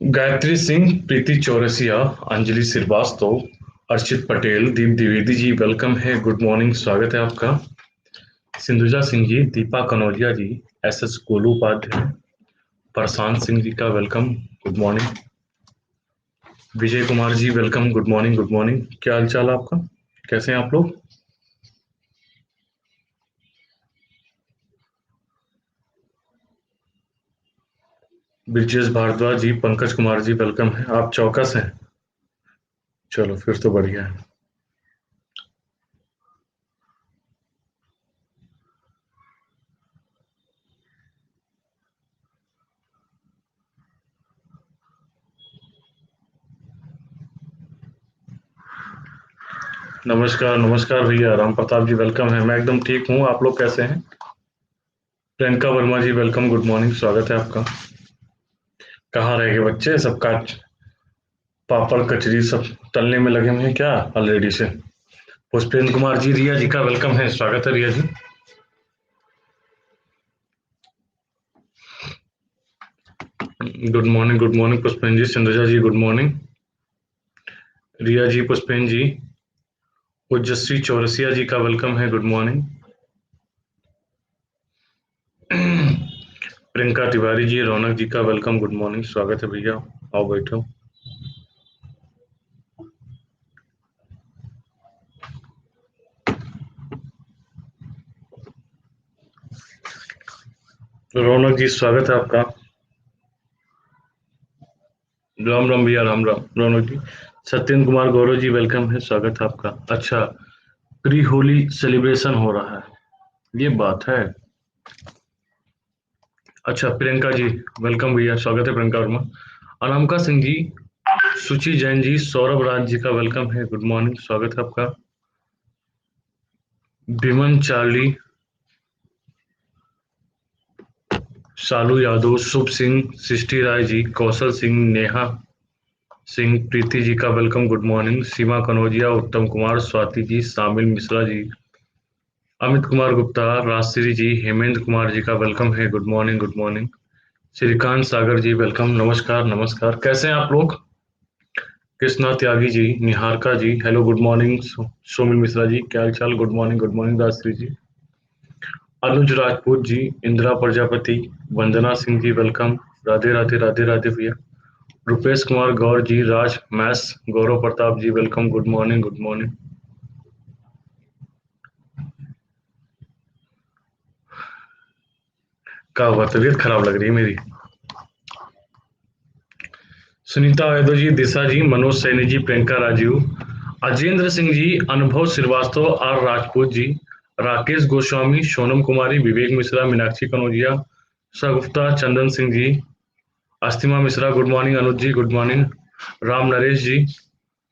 Gayatri Singh, Preeti Chaurasia, Anjali Srivastava, Archit Patel, Deep Dwivedi ji welcome है, good morning, स्वागत है आपका। सिंधुजा सिंह जी, दीपा कनौजिया जी, एस एस गोलू उपाध्याय, प्रशांत सिंह जी का welcome, good morning. Vijay Kumar ji welcome, good morning good morning. क्या हाल चाल है आपका, कैसे हैं आप लोग? ब्रिजेश भारद्वाज जी, पंकज कुमार जी वेलकम है। आप चौकस हैं? चलो फिर तो बढ़िया है। नमस्कार नमस्कार भैया, राम प्रताप जी वेलकम है। मैं एकदम ठीक हूँ, आप लोग कैसे हैं? प्रियंका वर्मा जी वेलकम, गुड मॉर्निंग, स्वागत है आपका। कहाँ रह गए बच्चे, सबका पापड़ कचरी सब तलने में लगे हुए हैं क्या ऑलरेडी से? पुष्पेंद्र कुमार जी, रिया जी का वेलकम है, स्वागत है रिया जी। गुड मॉर्निंग पुष्पेंद्र जी। सिंधुजा जी गुड मॉर्निंग। रिया जी, पुष्पेंद्र जी, ओजस्वी चौरसिया जी का वेलकम है, गुड मॉर्निंग। प्रियंका तिवारी जी, रौनक जी का वेलकम, गुड मॉर्निंग, स्वागत है भैया। आओ बैठो। रौनक जी स्वागत है आपका। राम राम भैया, राम राम रौनक जी। सत्येंद्र कुमार गौरव जी वेलकम है, स्वागत है आपका। अच्छा, प्री होली सेलिब्रेशन हो रहा है, ये बात है। अच्छा प्रियंका जी वेलकम भैया, स्वागत है प्रियंका वर्मा। अनामिका सिंह जी, सुचि जैन जी, सौरभ राज जी का वेलकम है, गुड मॉर्निंग, स्वागत है आपका। विमन चार्ली, शालू यादव, शुभ सिंह, सृष्टि राय जी, कौशल सिंह, नेहा सिंह, प्रीति जी का वेलकम, गुड मॉर्निंग। सीमा कनौजिया, उत्तम कुमार, स्वाति जी, शामिल मिश्रा जी, अमित कुमार गुप्ता, राजश्री जी, हेमेंद्र कुमार जी का वेलकम है, good morning good morning. Shrikant Sagar ji welcome, नमस्कार नमस्कार, कैसे हैं आप लोग? Krishna Tyagi ji, Niharika ji, hello good morning. Somil Mishra ji, क्या हाल चाल, good morning Rajshree ji. Anuj Rajput ji, Indira Prajapati, Vandana Singh ji welcome, Radhe Radhe Radhe Radhe भैया। रुपेश कुमार गौर जी, राज मैस, Gaurav Pratap ji welcome, good morning good morning. क्या हुआ, तबीयत खराब लग रही है मेरी? सुनीता यादव जी, दिशा जी, Manoj Saini ji, Priyanka Rajiv, Ajendra Singh ji, Anubhav Srivastava, R Rajput ji, Rakesh Goswami, Sonam Kumari, Vivek Mishra, Meenakshi Kanaujia, Sagufta, Chandan Singh ji, Astima Mishra, good morning. Anuj ji good morning. Ram Naresh ji,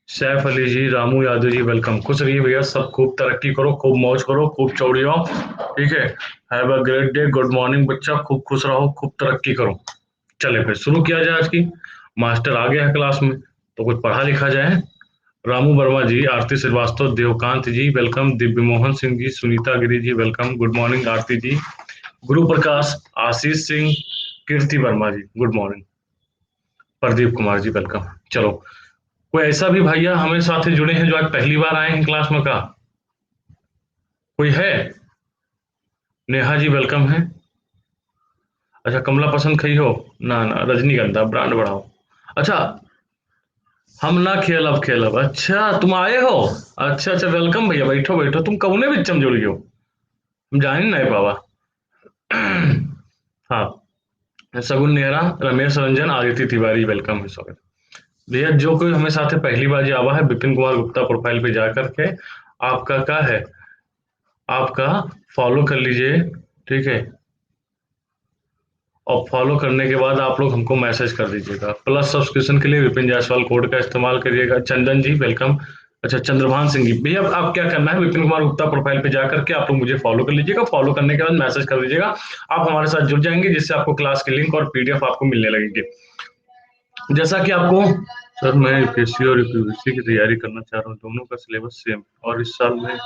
Saif Ali ji, Ramu Yadav ji welcome. खुश रहिए भैया, सब खूब तरक्की करो, खूब मौज करो, खूब चौड़ी हो, ठीक है। Have a great day, good morning बच्चा, खूब खुश रहो, खूब तरक्की करो। चले फिर शुरू किया जाए आज की। मास्टर आ गया है क्लास में, तो कुछ पढ़ा लिखा जाए। रामू वर्मा जी, आरती श्रीवास्तव, देवकांत जी welcome, Divya Mohan Singh ji, Sunita Giri ji welcome, good morning आरती जी। गुरु प्रकाश, आशीष सिंह, कीर्ति वर्मा जी good morning. Pradeep Kumar ji welcome. चलो, कोई ऐसा भी भैया हमें साथ जुड़े हैं जो आज पहली बार आए हैं क्लास में का? कोई है? नेहा जी वेलकम है। अच्छा, कमला पसंद खई हो? ना ना, रजनीगंधा ब्रांड बढ़ाओ। अच्छा, हम ना खेलब खेलब, अच्छा तुम आए हो। अच्छा अच्छा, वेलकम भैया, बैठो बैठो। तुम कौने बिच्चम जुड़ गयो, हम जानी नहीं पावा। हाँ, सगुन नेहरा, रमेश रंजन, आदित्य तिवारी वेलकम है, स्वागत। भैया जो कोई हमें साथ पहली बार आवा है, विपिन कुमार गुप्ता प्रोफाइल पे जा करके आपका क्या है, आपका फॉलो कर लीजिए, ठीक है। और फॉलो करने के बाद आप लोग हमको मैसेज कर दीजिएगा। प्लस सब्सक्रिप्शन के लिए विपिन जायसवाल कोड का इस्तेमाल करिएगा। चंदन जी वेलकम। अच्छा, चंद्रभान सिंह जी, भैया आप क्या करना है, विपिन कुमार गुप्ता प्रोफाइल पे जाकर के आप लोग मुझे फॉलो कर लीजिएगा। फॉलो करने के बाद मैसेज कर दीजिएगा, आप हमारे साथ जुड़ जाएंगे, जिससे आपको क्लास की लिंक और पीडीएफ आपको मिलने लगेगी। जैसा कि आपको, सर मैं यूपीएससी और यूपीएससी की तैयारी करना चाह रहा हूँ, दोनों का सिलेबस सेम, और इस साल में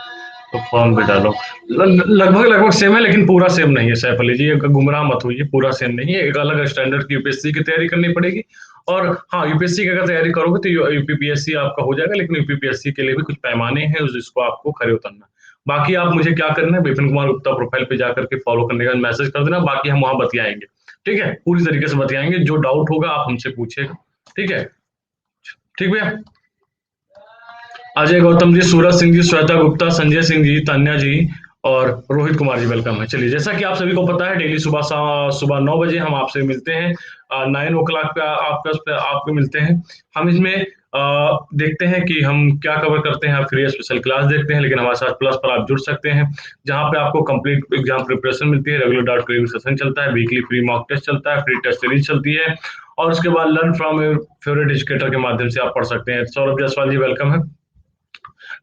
तो फॉर्म पे डालो। लगभग लगभग सेम है, लेकिन पूरा सेम नहीं है सैफ अली जी, गुमराह मत होइए, पूरा सेम नहीं है। एक अलग स्टैंडर्ड की यूपीएससी की तैयारी करनी पड़ेगी। और हाँ, यूपीएससी की अगर तैयारी करोगे तो यूपीपीएससी आपका हो जाएगा, लेकिन यूपीपीएससी के लिए भी कुछ पैमाने हैं जिसको आपको खरे उतरना। बाकी आप मुझे क्या करना है, विपिन कुमार गुप्ता प्रोफाइल पे जाकर के फॉलो करने का मैसेज कर देना, बाकी हम वहां बतियाएंगे। ठीक है, पूरी तरीके से बतियाएंगे, जो डाउट होगा आप हमसे पूछेगा। ठीक है, ठीक भैया। अजय गौतम जी, सूरज सिंह जी, श्वेता गुप्ता, संजय सिंह जी, तान्या जी और रोहित कुमार जी वेलकम है। चलिए, जैसा कि आप सभी को पता है, डेली सुबह सुबह 9 बजे हम आपसे मिलते हैं। 9 o'clock पे आपको मिलते हैं। हम इसमें देखते हैं कि हम क्या कवर करते हैं। आप फ्री स्पेशल क्लास देखते हैं, लेकिन हमारे साथ प्लस पर आप जुड़ सकते हैं, जहां पे आपको कंप्लीट एग्जाम प्रिपरेशन मिलती है। रेगुलर डाउट क्लियरिंग सेशन चलता है, वीकली फ्री मॉक टेस्ट चलता है, फ्री टेस्ट सीरीज चलती है, और उसके बाद learn from your favourite educator के माध्यम से आप पढ़ सकते हैं। सौरभ जायसवाल जी वेलकम है।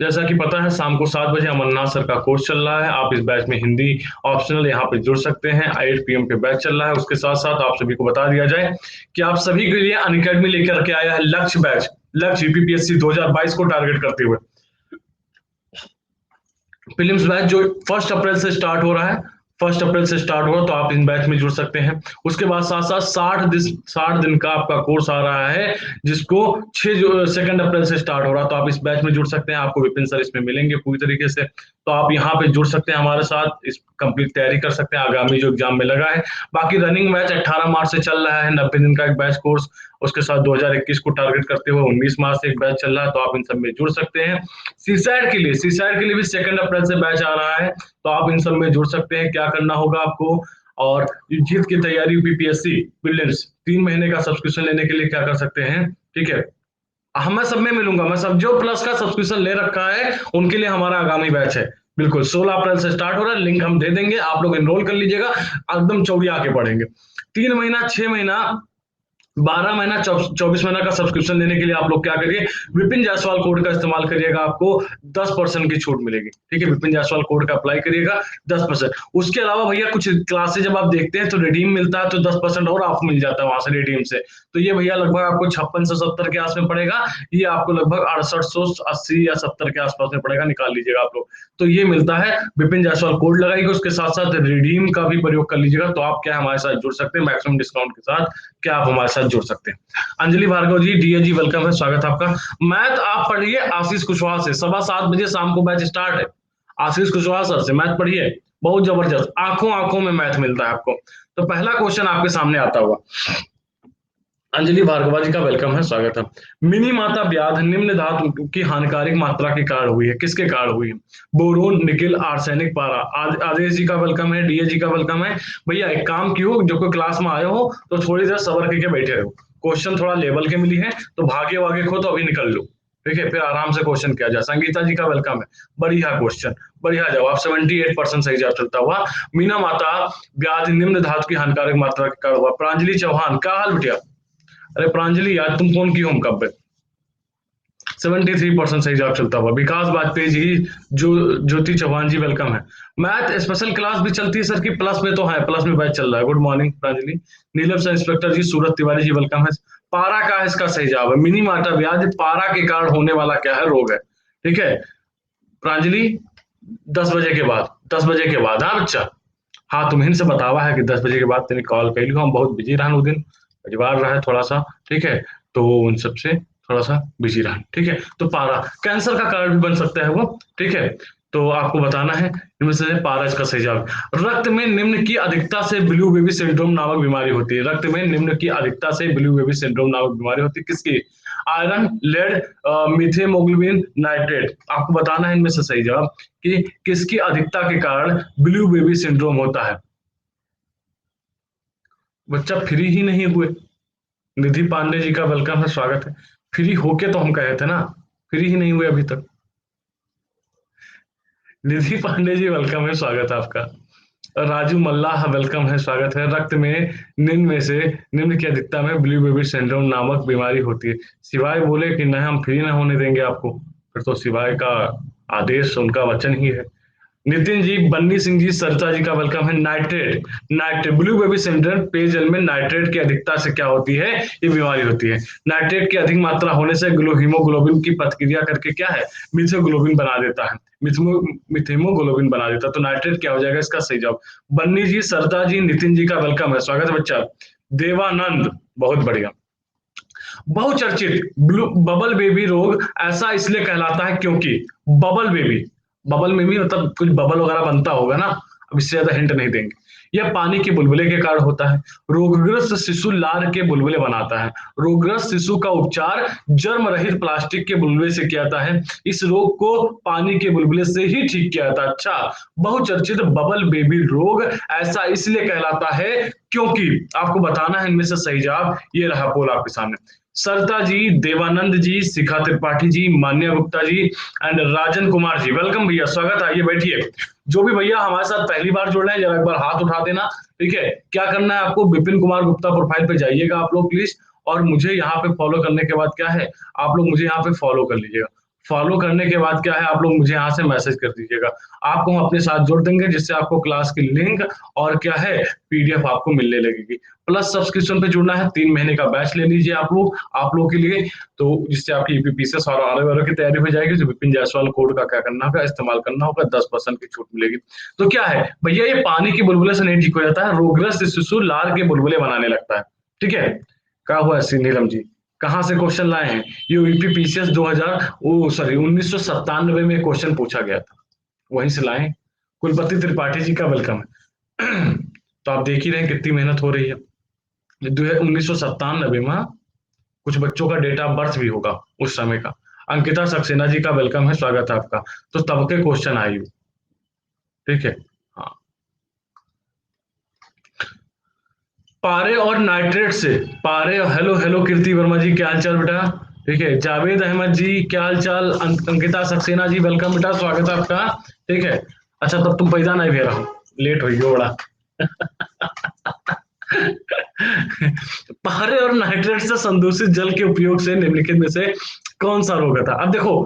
जैसा कि पता है, शाम को 7 बजे अमरनाथ सर का कोर्स चल रहा है। आप इस बैच में हिंदी ऑप्शनल यहाँ पे जुड़ सकते हैं। 8 PM पे बैच चल रहा है। उसके साथ साथ आप सभी को बता दिया जाए कि आप सभी के लिए अनअकैडमी लेकर के आया है लक्ष्य बैच, लक्ष्य यूपीपीएससी 2022 को टारगेट करते हुए प्रीलिम्स बैच, जो 1 अप्रैल से स्टार्ट हो रहा है। 1 अप्रैल से स्टार्ट होगा, तो आप इन बैच में जुड़ सकते हैं। उसके बाद साथ साथ 60 दिन का आपका कोर्स आ रहा है, जिसको 2 अप्रैल से स्टार्ट हो रहा है, तो आप इस बैच में जुड़ सकते हैं। आपको विपिन सर इसमें मिलेंगे पूरी तरीके से, तो आप यहाँ पे जुड़ सकते हैं हमारे साथ, इस कंप्लीट तैयारी कर सकते हैं आगामी जो एग्जाम में लगा है। बाकी रनिंग बैच 18 मार्च से चल रहा है, 90 दिन का एक बैच कोर्स। उसके साथ 2021 को टारगेट करते हुए 19 मार्च से एक बैच चल रहा है, तो आप इन सब में जुड़ सकते हैं। सीसैट के लिए भी 2 अप्रैल से बैच आ रहा है, तो आप इन सब में जुड़ सकते हैं। क्या करना होगा आपको, और जीत की तैयारी यूपीपीएससी प्रीलिम्स 3 महीने का सब्सक्रिप्शन लेने के लिए क्या कर सकते हैं। ठीक है, मैं सब में मिलूंगा, मैं सब जो प्लस का सब्सक्रिप्शन ले रखा है उनके लिए हमारा आगामी बैच है। बिल्कुल 16 अप्रैल से स्टार्ट हो रहा है, लिंक हम दे देंगे, आप लोग एनरोल कर लीजिएगा, एकदम चौड़ी आके पढ़ेंगे। 3 महीना, 6 महीना, 12 महीना, 24 महीना का सब्सक्रिप्शन लेने के लिए आप लोग क्या करिए, विपिन जायसवाल कोड का इस्तेमाल करिएगा, आपको 10% की छूट मिलेगी। ठीक है, विपिन जायसवाल कोड का अप्लाई करिएगा, 10%। उसके अलावा भैया कुछ क्लासेज जब आप देखते हैं तो रिडीम मिलता है, तो 10% और ऑफ मिल जाता है वहां से रिडीम से। तो ये भैया लगभग आपको 56 से 70 के आस में पड़ेगा, ये आपको लगभग 6880 या 70 के आसपास में पड़ेगा, निकाल लीजिएगा आप लोग। तो ये मिलता है, विपिन जायसवाल कोड लगाइएगा, उसके साथ साथ रिडीम का भी प्रयोग कर लीजिएगा, तो आप क्या हमारे साथ जुड़ सकते हैं मैक्सिमम डिस्काउंट के साथ, क्या आप हमारे साथ जुड़ सकते हैं। अंजलि भार्गव जी, डीए जी वेलकम है, स्वागत है आपका। मैथ आप पढ़िए आशीष कुशवाहा से, 7:15 बजे शाम को बैच स्टार्ट है। आशीष कुशवाहा सर से मैथ पढ़िए, बहुत जबरदस्त, आंखों आंखों में मैथ मिलता है आपको। तो पहला क्वेश्चन आपके सामने आता हुआ, अंजलि भार्गवा जी का वेलकम है, स्वागत है। मिनी माता व्याध निम्न धातु की हानिकारक मात्रा के कारण हुई है, किसके कारण हुई है। बोरोन, निकिल, आर्सेनिक, पारा। आदेश जी का वेलकम है, डीए जी का वेलकम है। भैया एक काम क्यों, जो कोई क्लास में आए हो तो थोड़ी देर सबर करके बैठे रहो, क्वेश्चन थोड़ा लेवल के मिली है, तो भागे वागे खो तो अभी निकल लो। ठीक है, फिर आराम से क्वेश्चन किया जाए। संगीता जी का वेलकम है, बढ़िया क्वेश्चन, बढ़िया जवाब, 78% सही जवाब चलता हुआ। मीना माता व्याध निम्न धातु की हानिकारक मात्रा के कारण हुआ। प्रांजलि चौहान, क्या हाल बिटिया। अरे प्रांजलि यार, तुम फोन की होम कब है। 73% सही जवाब चलता हुआ। विकास वाजपेयी जी, जो ज्योति चौहान जी वेलकम है। मैथ स्पेशल क्लास भी चलती है सर की, प्लस में तो है, प्लस में बैच चल रहा है। Good morning Pranjali. Neelam sir inspector ji, Surat Tiwari ji welcome है। पारा का इसका सही जवाब है, मिनी माटा व्याध पारा के कारण होने वाला क्या है, रोग है। ठीक है प्रांजलि, 10 बजे के बाद, 10 बजे के बाद, हाँ बच्चा। हाँ, तुम्हें से बतावा है कि 10 बजे के बाद तेने कॉल कर लियो, हम बहुत बिजी रहा उस दिन, परिवार रहा है थोड़ा सा। ठीक है, तो उन सबसे थोड़ा सा बिजी रहा। ठीक है, तो पारा कैंसर का कारण भी बन सकता है वो। ठीक है, तो आपको बताना है इनमें से पारा इसका सही जवाब। रक्त में निम्न की अधिकता से ब्लू बेबी सिंड्रोम नामक बीमारी होती है। रक्त में निम्न की अधिकता से ब्लू बेबी सिंड्रोम नामक बीमारी होती है, किसकी। Iron, lead, methemoglobin, nitrate. आपको बताना है इनमें से सही जवाब कि किसकी अधिकता के कारण ब्लू बेबी सिंड्रोम होता है। बच्चा फ्री ही नहीं हुए। निधि पांडे जी का वेलकम है, स्वागत है। फ्री होके तो हम कहे थे ना, फ्री ही नहीं हुए अभी तक। निधि पांडे जी वेलकम है, स्वागत है आपका। राजू मल्लाह वेलकम है, स्वागत है। रक्त में निम्न में से निम्न की अधिकता में ब्लू बेबी सिंड्रोम नामक बीमारी होती है। सिवाय बोले कि नहीं हम फ्री ना होने देंगे आपको, फिर तो सिवाय का आदेश उनका वचन ही है। नितिन जी, बन्नी सिंह जी, सरिता जी का वेलकम है। Nitrate, nitrate blue baby syndrome, पेयजल में नाइट्रेट की अधिकता से क्या होती है, ये बीमारी होती है। नाइट्रेट की अधिक मात्रा होने से हीमोग्लोबिन की प्रतिक्रिया करके क्या है, मिथोग्लोबिन बना देता है, मिथेमोग्लोबिन बना देता है। तो नाइट्रेट क्या हो जाएगा इसका सही जवाब। बन्नी जी, सरिता जी, नितिन जी का वेलकम है, स्वागत है बच्चा। देवानंद, बहुत बढ़िया। बहुचर्चित ब्लू बबल बेबी रोग ऐसा इसलिए कहलाता है क्योंकि, बबल बेबी, बबल में भी मतलब कुछ बबल वगैरह बनता होगा ना, अब इससे ज्यादा हिंट नहीं देंगे। यह पानी के बुलबुले के कारण होता है। रोगग्रस्त शिशु लार के बुलबुले बनाता है। रोगग्रस्त शिशु का उपचार जर्म रहित प्लास्टिक के बुलबुले से किया जाता है। इस रोग को पानी के बुलबुले से ही ठीक किया जाता है। अच्छा, बहुचर्चित बबल बेबी रोग ऐसा इसलिए कहलाता है क्योंकि, आपको बताना है इनमें से सही जवाब, ये रहा पोल आपके सामने। सरिता जी, देवानंद जी, शिखा त्रिपाठी जी, मान्या गुप्ता जी एंड राजन कुमार जी, वेलकम भैया, स्वागत है, आइए बैठिए। जो भी भैया हमारे साथ पहली बार जुड़ रहे हैं, जरा एक बार हाथ उठा देना। ठीक है, क्या करना है आपको, विपिन कुमार गुप्ता प्रोफाइल पे जाइएगा आप लोग प्लीज, और मुझे यहाँ पे फॉलो करने के बाद क्या है, आप लोग मुझे यहाँ पे फॉलो कर लीजिएगा। फॉलो करने के बाद क्या है, आप लोग मुझे यहाँ से मैसेज कर दीजिएगा, आपको हम अपने साथ जोड़ देंगे, जिससे आपको क्लास की लिंक और क्या है, पीडीएफ आपको मिलने लगेगी। प्लस सब्सक्रिप्शन पे जुड़ना है, 3 महीने का बैच ले लीजिए आप लोग के लिए, तो जिससे आपकी यूपीपीसीएस और आने वालों की तैयारी हो जाएगी। तो विपिन जायसवाल कोड का क्या करना होगा, इस्तेमाल करना होगा, 10% की छूट मिलेगी। तो क्या है भैया, ये पानी के बुलबुले से नहीं ठीक हो जाता है, रोगग्रस्त शिशु लार के बुलबुले बनाने लगता है। ठीक है, क्या हुआ नीलम जी, कहाँ से क्वेश्चन लाए हैं, ये यूपीपीसीएस 1997 में क्वेश्चन पूछा गया था, वहीं से लाए। कुलपति त्रिपाठी जी का वेलकम है। तो आप देख ही रहे हैं कितनी मेहनत हो रही है। 1997 में कुछ बच्चों का डेट ऑफ बर्थ भी होगा उस समय का। अंकिता सक्सेना जी का वेलकम है, स्वागत है आपका। तो तब के क्वेश्चन आयु, ठीक है। हाँ, पारे और नाइट्रेट से, पारे, हेलो हेलो कीर्ति वर्मा जी, क्या हाल चाल बेटा। ठीक है, जावेद अहमद जी, क्या हाल चाल। अंकिता सक्सेना जी, वेलकम बेटा, स्वागत है आपका। ठीक है, अच्छा तब तुम पैदा नहीं भेजा हो, लेट हो गया बड़ा। पारे और नाइट्रेट से संदूषित जल के उपयोग से निम्नलिखित में से कौन सा रोग था। अब देखो,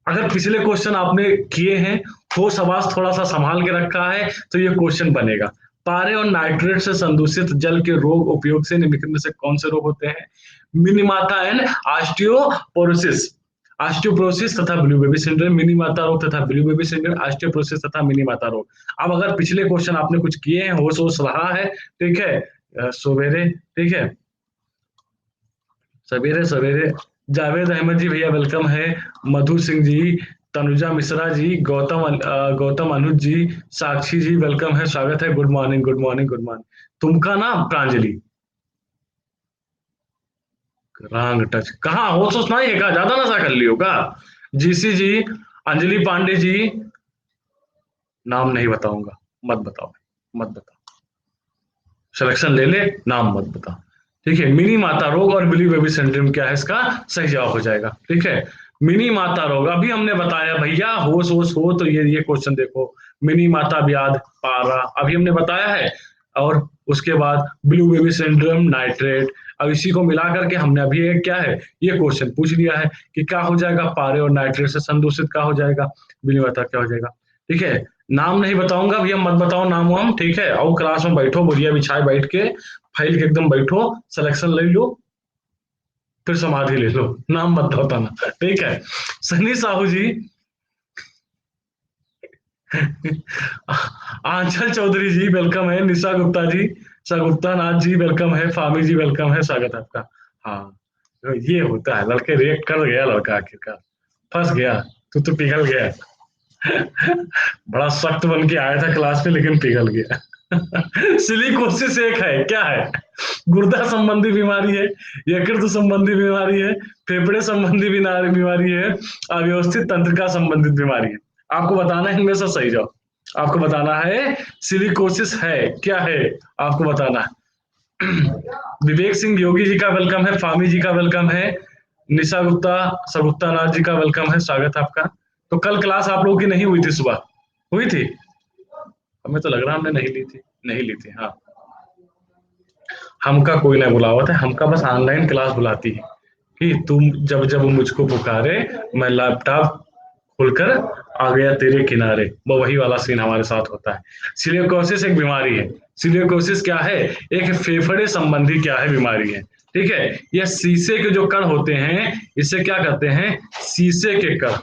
अगर पिछले क्वेश्चन आपने किए हैं, होश आवाज थोड़ा सा संभाल के रखा है, तो ये क्वेश्चन बनेगा। पारे और नाइट्रेट से संदूषित जल के रोग उपयोग से निम्नलिखित में से कौन से रोग होते हैं। मिनीमाता एंड ऑस्टियोपोरोसिस, ऑस्टियोपोरोसिस तथा ब्लू बेबी सिंड्रोम, मिनी माता रोग तथा ब्लू बेबी सिंड्रोम, ऑस्टियोपोरोसिस तथा मिनी माता रोग। अब अगर पिछले क्वेश्चन आपने कुछ किए हैं, होश होश रहा है, ठीक है, सवेरे, ठीक है, सवेरे सवेरे। जावेद अहमद जी भैया वेलकम है। मधु सिंह जी, तनुजा मिश्रा जी, गौतम अनुज जी, साक्षी जी वेलकम है, स्वागत है। Good morning, good morning, good morning. तुमका नाम प्रांजलि, रांग टच कहाँ हो, तो सुनाई है, का ज्यादा नशा कर लियो का। जीसी जी, अंजलि पांडे जी, नाम नहीं बताऊंगा, मत बताओ, मत बताओ, सिलेक्शन ले ले, नाम मत बता। ठीक है, मिनी माता रोग और बिली बेबी सिंड्रोम क्या है, इसका सही जवाब हो जाएगा। ठीक है, मिनी माता रोग अभी हमने बताया भैया, होश होश हो तो ये क्वेश्चन देखो, मिनी माता व्याध पारा अभी हमने बताया है, और उसके बाद ब्लू बेबी सिंड्रोम, नाइट्रेट। अब इसी को मिला करके हमने अभी एक क्या है, ये क्वेश्चन पूछ लिया है कि क्या हो जाएगा, पारे और नाइट्रेट से संदूषित क्या हो जाएगा, बिली माता क्या हो जाएगा। ठीक है, नाम नहीं बताऊंगा भैया, मत बताओ नाम वाम, ठीक है, आओ क्लास में बैठो, बढ़िया बिछाए बैठ के, फाइल के एकदम बैठो, सिलेक्शन ले लो, फिर समाधि ले लो, नाम मत बताना। ठीक है, सनी साहू जी, आंचल चौधरी जी वेलकम है। निशा गुप्ता जी, सगुप्ता नाथ जी वेलकम है। फामी जी वेलकम है, स्वागत है आपका। हाँ, तो ये होता है, लड़के रिएक्ट कर गया, लड़का आखिरकार फंस गया, तू तो पिघल गया। बड़ा सख्त बन के आया था क्लास में, लेकिन पिघल गया। सिलिकोसिस एक है, क्या है, गुर्दा संबंधी बीमारी है, यकृत संबंधी बीमारी है, फेफड़े संबंधी बीमारी है, अव्यवस्थित तंत्रिका संबंधित बीमारी है। आपको बताना है इनमें से सही जवाब, आपको बताना है सिलिकोसिस है, क्या है, आपको बताना है। विवेक सिंह योगी जी का वेलकम है, फामी जी का वेलकम है, निशा गुप्ता, सगुप्ता नाथ जी का वेलकम है, स्वागत है आपका। तो कल क्लास आप लोगों की नहीं हुई थी, सुबह हुई थी, हमें तो लग रहा हमने नहीं ली थी, नहीं ली थी, हाँ। हमका कोई ना बुलावा था, हमका बस ऑनलाइन क्लास बुलाती है कि तुम जब जब मुझको पुकारे, मैं लैपटॉप खोलकर आ गया तेरे किनारे, वो वही वाला सीन हमारे साथ होता है। सिलिकोसिस एक बीमारी है। सिलिकोसिस क्या है? एक फेफड़े संबंधी क्या है, बीमारी है। ठीक है। यह शीशे के जो कण होते हैं, इसे क्या कहते हैं? शीशे के कण।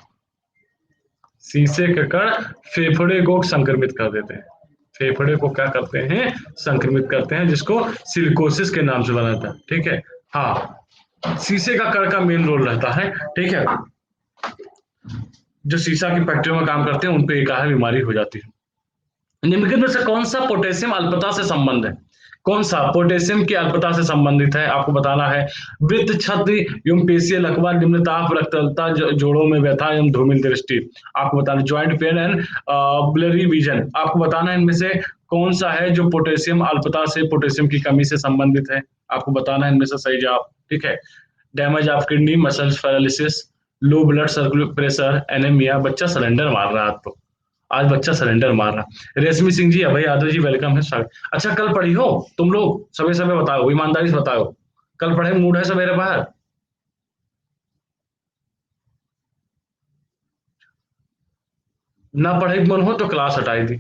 शीशे के कण फेफड़े को संक्रमित कर देते हैं। फेफड़े को क्या करते हैं? संक्रमित करते हैं, जिसको सिलिकोसिस के नाम से बनाता है। ठीक है। हाँ, शीशे का कण का मेन रोल रहता है। ठीक है। जो शीशा की फैक्ट्रियों में काम करते हैं, उनको एक बीमारी हो जाती है। निम्नलिखित में से कौन सा पोटेशियम अल्पता से संबंध है? कौन सा पोटेशियम की अल्पता से संबंधित है, आपको बताना है। वृत्त छद्म एवं पेशीय लकवा, निम्न ताप रक्तता, जोड़ों में व्यथा एवं धूमिल दृष्टि, आपको बताना। Joint pain and blurry vision, आपको बताना है इनमें से कौन सा है जो पोटेशियम अल्पता से, पोटेशियम की कमी से संबंधित है, आपको बताना है इनमें से सही जवाब। ठीक है। Damage of kidney, muscles paralysis, low blood circular pressure, anaemia. बच्चा सरेंडर मार रहा है आज तो। आज बच्चा सरेंडर मार रहा। रेशमी सिंह जी, अभय यादव जी, वेलकम है, स्वागत। अच्छा, कल पढ़ी हो तुम लोग? सबे सबे बताओ, ईमानदारी से बताओ। कल पढ़े मूड है सवेरे बाहर? ना पढ़े मन हो तो क्लास हटाई दी,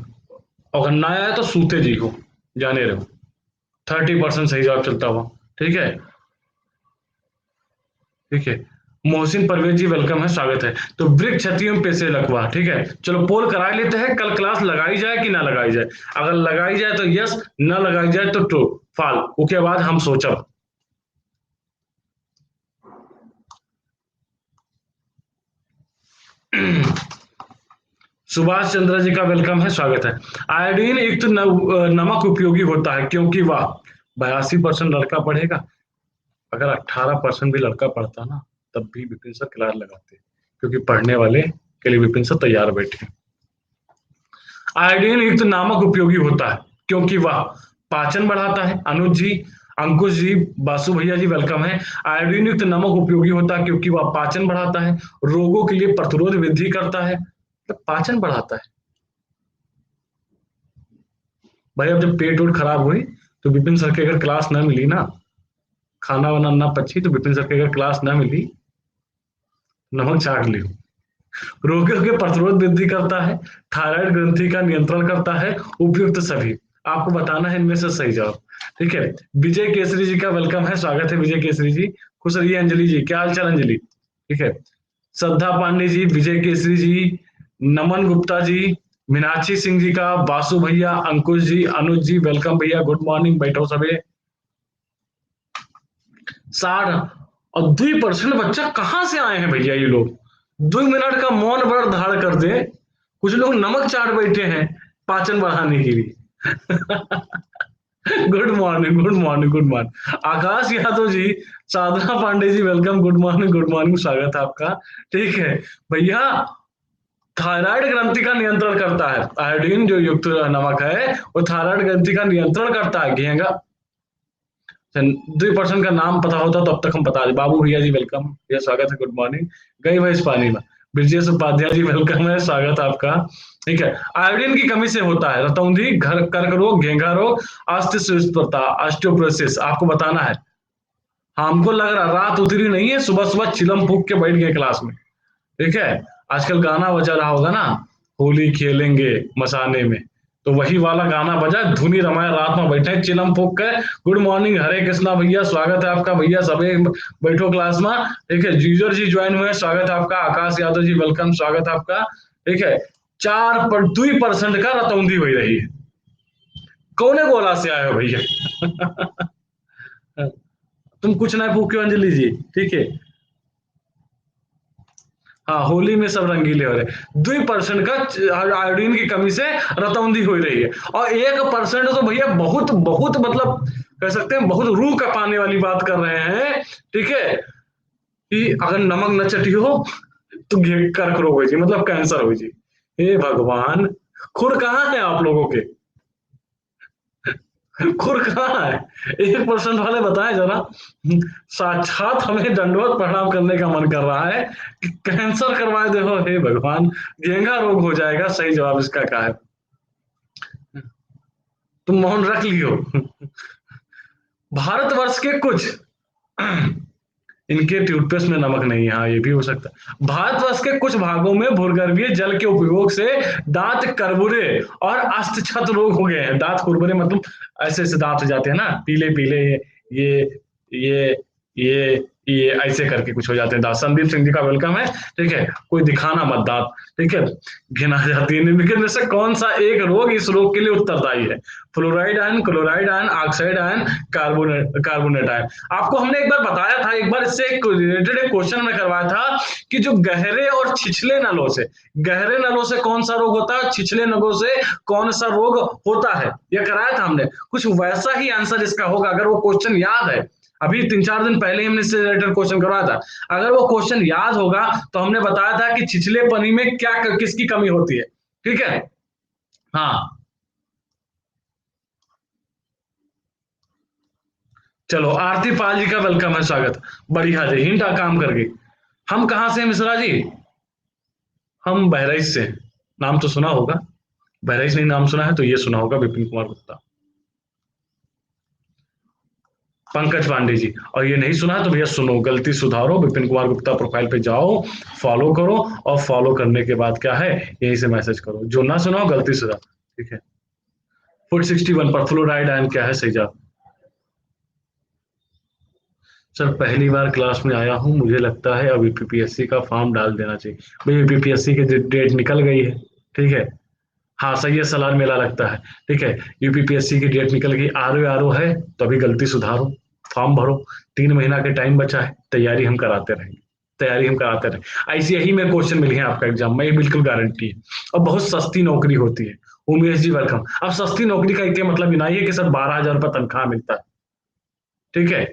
अगर ना आए तो सूते जी हो, जाने रहो। 30% सही जवाब चलता हुआ। ठीक है। ठीक है। मोहसिन परवेज जी, वेलकम है, स्वागत है। तो वृक्ष क्षतियों पे से लकवा। ठीक है। चलो पोल करा लेते हैं, कल क्लास लगाई जाए कि ना लगाई जाए। अगर लगाई जाए तो यस, ना लगाई जाए तो ट्रू फॉल, उसके बाद हम सोचब। सुभाष चंद्र जी का वेलकम है, स्वागत है। आयोडीन युक्त नमक उपयोगी होता है क्योंकि वह 82% लड़का पढ़ेगा। अगर 18% भी लड़का पढ़ता ना, तब भी विपिन सर क्लास लगाते, क्योंकि पढ़ने वाले के लिए विपिन सर तैयार बैठे। आयोडीन युक्त नमक उपयोगी होता है क्योंकि वह पाचन बढ़ाता है। अनुज जी, अंकुश जी, बासु भैया जी, वेलकम है। आयोडीन युक्त नमक उपयोगी होता है क्योंकि वह पाचन बढ़ाता है, रोगों के लिए प्रतिरोध वृद्धि करता है। तो पाचन बढ़ाता है। भाई अब जब पेट वोट खराब हुई, तो विपिन सर की अगर क्लास ना मिली ना, खाना वाना ना पची, तो विपिन सर की अगर क्लास ना मिली, नमक चाट लियो। रोगियों के प्रतिरोध वृद्धि करता है, थायराइड ग्रंथि का नियंत्रण करता है, उपयुक्त सभी। आपको बताना है इनमें से सही जवाब। ठीक है। विजय केसरी जी का वेलकम है, स्वागत है विजय केसरी जी। खुश रहिए। अंजलि जी, क्या हाल चाल अंजलि? ठीक है। श्रद्धा पांडे जी, विजय केसरी जी, नमन गुप्ता जी, मीनाक्षी सिंह जी का, बासु भैया, अंकुश जी, अनुज जी, वेलकम भैया, गुड मॉर्निंग, बैठो सबे। 60 और 2% बच्चा कहाँ से आए हैं भैया ये लोग? 2 मिनट का मौन व्रत धारण कर दे। कुछ लोग नमक चाट बैठे हैं पाचन बढ़ाने के लिए। Good morning, good morning, good morning. Akash Yadav ji, Sadhana Pandey ji, welcome, good morning, good morning, स्वागत है आपका। ठीक है। भैया, थायराइड ग्रंथि का नियंत्रण करता है। आयोडीन जो युक्त नमक है, वो थायराइड ग्रंथि का नियंत्रण करता है। घेंगा 2% का नाम पता होता तो अब तक हम बता दें। बाबू भैया जी, वेलकम भैया, स्वागत है, गुड मॉर्निंग। गई भैंस पानी में। ब्रजेश उपाध्याय जी, वेलकम है, स्वागत है आपका। ठीक है। आयोडीन की कमी से होता है रतौंधी, घर कर्क रोग, घेंघा रोग, अस्थिसुस्पता, ऑस्टियोपोरोसिस, आपको बताना है। हाँ, हमको लग रहा रात उतरी नहीं है, सुबह सुबह चिलम फूक के बैठ गए क्लास में। ठीक है। आजकल गाना बजा रहा होगा ना, होली खेलेंगे मसाने में, तो वही वाला गाना बजा, धुनी रमाया, रात में बैठे चिलम फूक के। गुड मॉर्निंग, हरे कृष्णा भैया, स्वागत है आपका भैया, सबे बैठो क्लास में। ठीक है। जीजर जी ज्वाइन हुए, स्वागत है आपका। आकाश यादव जी, वेलकम, स्वागत है आपका। ठीक है। 2% का रतौंधी हुई रही है। कौने गोला से आए हो भैया? तुम कुछ ना पूछो अंजलि जी। ठीक है। हाँ, होली में सब रंगीले हो रहे। 2% का आयोडीन की कमी से रतौंधी हो रही है। और 1% तो भैया बहुत बहुत, मतलब कह सकते हैं बहुत रूह का पाने वाली बात कर रहे हैं। ठीक है। कि अगर नमक न चटी हो तो कर्क रोग हो जी, मतलब कैंसर हो जी। हे भगवान, खुर कहाँ है आप लोगों के? खुर कहाँ है? 1% वाले बताएं जरा। साक्षात हमें दंडवत प्रणाम करने का मन कर रहा है कि कैंसर करवाए दे हो। हे भगवान, घेंगा रोग हो जाएगा, सही जवाब इसका क्या है? तुम मौन रख लियो। भारतवर्ष के कुछ इनके टूथपेस्ट में नमक नहीं है, हाँ ये भी हो सकता है। भारतवर्ष के कुछ भागों में भूगर्भीय जल के उपयोग से दांत करबुरे और अष्टछत रोग हो गए हैं। दांत कुरबुरे मतलब ऐसे ऐसे दांत हो जाते हैं ना, पीले पीले, ये ये ये ये ऐसे करके कुछ हो जाते हैं दांत। संदीप सिंह जी का वेलकम है। ठीक है, कोई दिखाना मत दांत। ठीक है, घिना जाती है। निम्नलिखित में से कौन सा एक रोग इस रोग के लिए उत्तरदायी है? Fluoride ion, chloride ion, oxide ion, carbonate ion. आपको हमने एक बार बताया था, एक बार इससे रिलेटेड एक क्वेश्चन में करवाया था कि जो गहरे और छिछले नलों से, गहरे नलों से कौन सा रोग होता है, छिछले नलों से कौन सा रोग होता है, यह कराया था हमने। कुछ वैसा ही आंसर इसका होगा, अगर वो क्वेश्चन याद है। अभी 3-4 दिन पहले हमने इससे रिलेटेड क्वेश्चन करवाया था। अगर वो क्वेश्चन याद होगा तो हमने बताया था कि छिछले पानी में क्या किसकी कमी होती है। ठीक है, हाँ चलो, आरती पाल जी का वेलकम है, स्वागत। बढ़िया जी, हिंट काम कर गई। हम कहां से हैं मिश्रा जी? हम बहराइच से। नाम तो सुना होगा, बहराइच नहीं नाम सुना है तो ये सुना होगा, विपिन कुमार गुप्ता। पंकज पांडे जी, और ये नहीं सुना है तो भैया सुनो, गलती सुधारो, विपिन कुमार गुप्ता प्रोफाइल पे जाओ, फॉलो करो, और फॉलो करने के बाद क्या है, यहीं से मैसेज करो, जो ना सुना हो गलती सुधार। ठीक है, फुट 61 पर फ्लोराइड आयन क्या है, सही जवाब। सर पहली बार क्लास में आया हूँ, मुझे लगता है अब यूपीपीएससी का फॉर्म डाल देना चाहिए। भाई यूपीपीएससी की डेट निकल गई है। ठीक है, हाँ सही है, सलार मेला लगता है। ठीक है, यूपीपीएससी की डेट निकल गई, आरओ आरओ है तो अभी गलती सुधारो, फॉर्म भरो। 3 महीना के टाइम बचा है, तैयारी हम कराते रहेंगे, तैयारी हम कराते रहेंगे। ऐसी यही में क्वेश्चन मिले हैं आपका एग्जाम में, ये बिल्कुल गारंटी है। और बहुत सस्ती नौकरी होती है। उमेश जी वेलकम। अब सस्ती नौकरी का क्या मतलब, बिना ये कि सर 12,000 रुपये तनख्वाह मिलता है। ठीक है,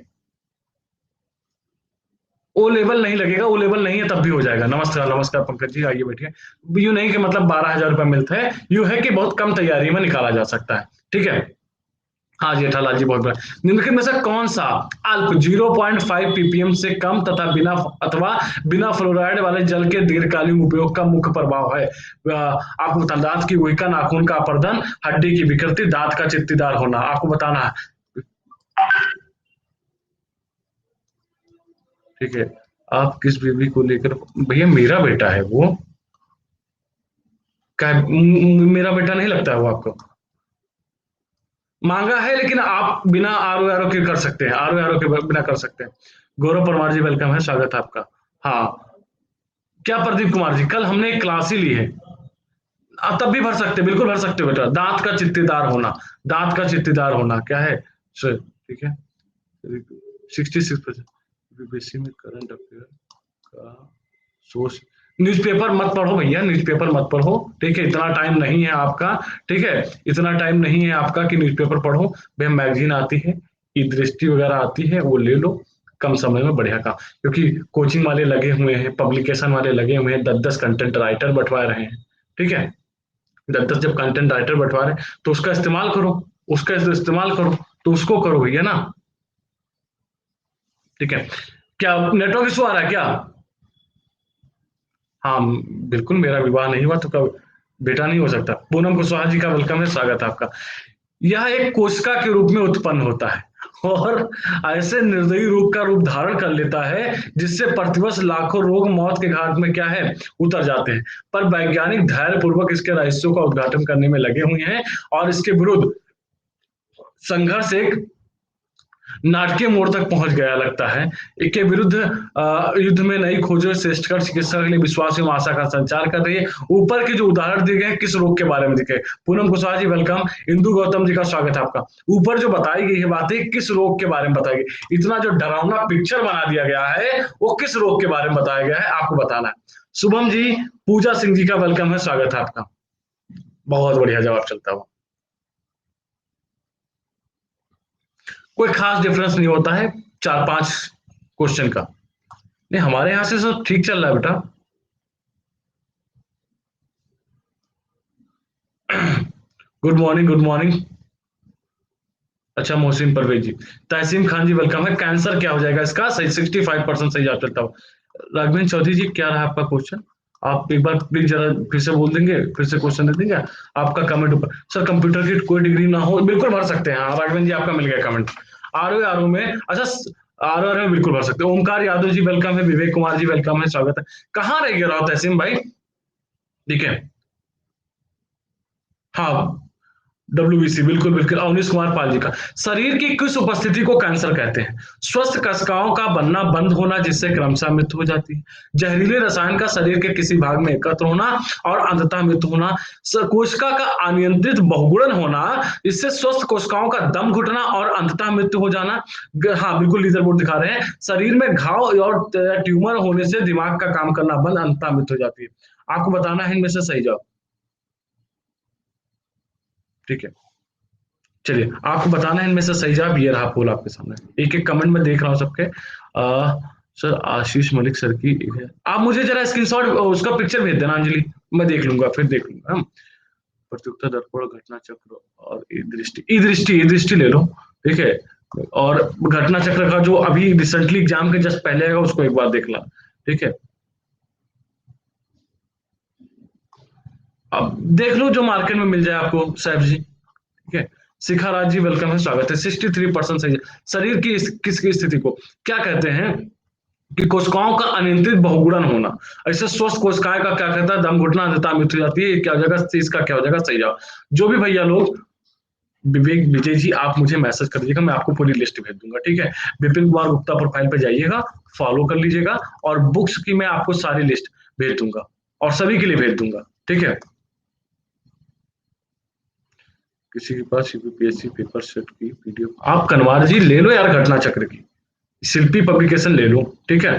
ओ लेवल नहीं लगेगा, ओ लेवल नहीं है तब भी हो जाएगा। नमस्कार नमस्कार पंकज जी, आइए बैठिए। यू नहीं कि मतलब 12,000 रुपये मिलता है, यू है कि बहुत कम तैयारी में निकाला जा सकता है। ठीक है, हाँ जेठालाल जी बहुत बड़ा। निम्नलिखित में से कौन सा अल्प 0.5 पीपीएम से कम तथा बिना अथवा बिना फ्लोराइड वाले जल के दीर्घकालीन उपयोग का मुख्य प्रभाव है? आपको बताना, दांत की गुहिका, नाखून का अपर्दन, हड्डी की विकृति, दांत का चित्तीदार होना, आपको बताना है। ठीक है, आप किस बीवी को लेकर, भैया मेरा बेटा है वो, क्या मेरा बेटा नहीं लगता है वो आपको? मांगा है, लेकिन आप बिना आर आर के कर सकते हैं, आर आर के बिना कर सकते हैं। गौरव परमार जी वेलकम है, स्वागत है आपका। हाँ, क्या प्रदीप कुमार जी, कल हमने एक क्लास ही ली है। आप तब भी भर सकते, बिल्कुल भर सकते हो बेटा। दांत का चित्तीदार होना, दांत का चित्तीदार होना क्या है सर? ठीक है, 66% बीबीसी में करंट अफेयर का सोर्स। न्यूज़पेपर मत पढ़ो भैया, न्यूज़पेपर मत पढ़ो। ठीक है, इतना टाइम नहीं है आपका। ठीक है, इतना टाइम नहीं है आपका कि न्यूज़पेपर पढ़ो। भैया मैगजीन आती है, ई दृष्टि वगैरह आती है, वो ले लो, कम समय में बढ़िया काम। क्योंकि कोचिंग वाले लगे हुए हैं, पब्लिकेशन वाले लगे हुए हैं, 10-10 कंटेंट राइटर बंटवा रहे हैं। ठीक है, 10-10 जब कंटेंट राइटर बंटवा रहे हैं तो उसका इस्तेमाल करो, उसका इस्तेमाल करो, तो उसको करो भैया ना। ठीक है, क्या नेटवर्क इशू आ रहा है क्या? हाँ बिल्कुल, मेरा विवाह नहीं हुआ तो कब बेटा नहीं हो सकता। पूनम कुशवाहा जी का वेलकम है, स्वागत है आपका। यह एक कोशिका के रूप में उत्पन्न होता है और ऐसे निर्दयी रोग का रूप धारण कर लेता है जिससे प्रतिवर्ष लाखों रोग मौत के घाट में क्या है, उतर जाते हैं। पर वैज्ञानिक धैर्य पूर्वक इसके रहस्यों का उद्घाटन करने में लगे हुए हैं और इसके विरुद्ध संघर्ष एक नाटकीय मोड़ तक पहुंच गया लगता है। इसके विरुद्ध युद्ध में नई खोजों श्रेष्ठ कर चिकित्सा के लिए विश्वास एवं आशा का संचार कर रही है। ऊपर के जो उदाहरण दिए गए किस रोग के बारे में दिखे? पूनम कुशवाहा जी वेलकम। इंदु गौतम जी का स्वागत है आपका। ऊपर जो बताई गई है बातें किस रोग के बारे में बताई गई? इतना जो डरावना पिक्चर बना दिया गया है वो किस रोग के बारे में बताया गया है, आपको बताना है। शुभम जी, पूजा सिंह जी का वेलकम है, स्वागत है आपका। बहुत बढ़िया जवाब चलता हुआ। कोई खास डिफरेंस नहीं होता है 4-5 क्वेश्चन का। नहीं, हमारे यहाँ से सब ठीक चल रहा है बेटा। Good morning, good morning. अच्छा, मोहसिन परवेज जी। तहसीम खान जी वेलकम है। कैंसर क्या हो जाएगा इसका? सही, 65% सही जवाब चलता हूँ। राघवेंद्र चौधरी जी, क्या रहा आपका क्वेश्चन? आप एक बार प्लीज जरा फिर से बोल देंगे, फिर से क्वेश्चन दे देंगे आपका कमेंट ऊपर। सर कंप्यूटर की कोई डिग्री ना हो, बिल्कुल भर सकते हैं। हाँ राघवेंद्र जी, आपका मिल गया कमेंट। आर ओ में अच्छा, RR में बिल्कुल भर सकते हो। ओमकार यादव जी वेलकम है, विवेक कुमार जी वेलकम है, स्वागत है। कहाँ रह गया राव तहसीन भाई? ठीक है। हाँ, WBC बिल्कुल बिल्कुल, अवनीश कुमार पाल जी का। शरीर की किस उपस्थिति को कैंसर कहते हैं? स्वस्थ कोशिकाओं का बनना बंद होना, जिससे क्रमशः मृत्यु हो जाती है। जहरीले रसायन का शरीर के किसी भाग में एकत्र होना और अंततः मृत्यु होना। कोशिका का अनियंत्रित बहुगुणन होना, इससे स्वस्थ कोशिकाओं का दम घुटना और अंततः मृत्यु हो जाना। हाँ बिल्कुल, लीडर बोर्ड दिखा रहे हैं। शरीर में घाव और ट्यूमर होने से दिमाग का काम करना बंद, अंततः मृत्यु हो जाती है। आपको बताना है इनमें से सही जवाब। ठीक है, चलिए आपको बताना है इनमें से सही जवाब। ये रहा पोल आपके सामने, एक एक कमेंट में देख रहा हूँ सबके। सर आशीष मलिक सर की है। आप मुझे जरा स्क्रीनशॉट उसका पिक्चर भेज देना अंजलि, मैं देख लूंगा, फिर देख लूंगा हम। प्रतियोगिता दर्पण, घटना चक्र और ई दृष्टि ले लो। ठीक है, और घटना चक्र का जो अभी रिसेंटली एग्जाम के जस्ट पहले आएगा उसको एक बार देख ला। ठीक है, अब देख लो जो मार्केट में मिल जाए आपको साहब जी। ठीक है, शिखा राज जी वेलकम है, स्वागत है। 63% सही है। शरीर की किसकी स्थिति को क्या कहते हैं? कि कोशिकाओं का अनियंत्रित बहुगुणन होना। ऐसे स्वस्थ कोशिकाएं का क्या कहता है? दम घुटना, अंधता, मृत्यु हो जाती है। क्या हो जाएगा? इसका क्या हो जाएगा? सही जवाब। जो भी भैया लोग, विवेक विजय जी आप मुझे मैसेज कर दीजिएगा, मैं आपको पूरी लिस्ट भेज दूंगा। ठीक है, विपिन कुमार गुप्ता प्रोफाइल पे जाइएगा, फॉलो कर लीजिएगा, और बुक्स की मैं आपको सारी लिस्ट भेज दूंगा, और सभी के लिए भेज दूंगा। ठीक है, किसी के पास यूपीएससी पेपर सेट की पीडीएफ, आप कनवार जी ले लो यार, घटना चक्र की शिल्पी पब्लिकेशन ले लो। ठीक है,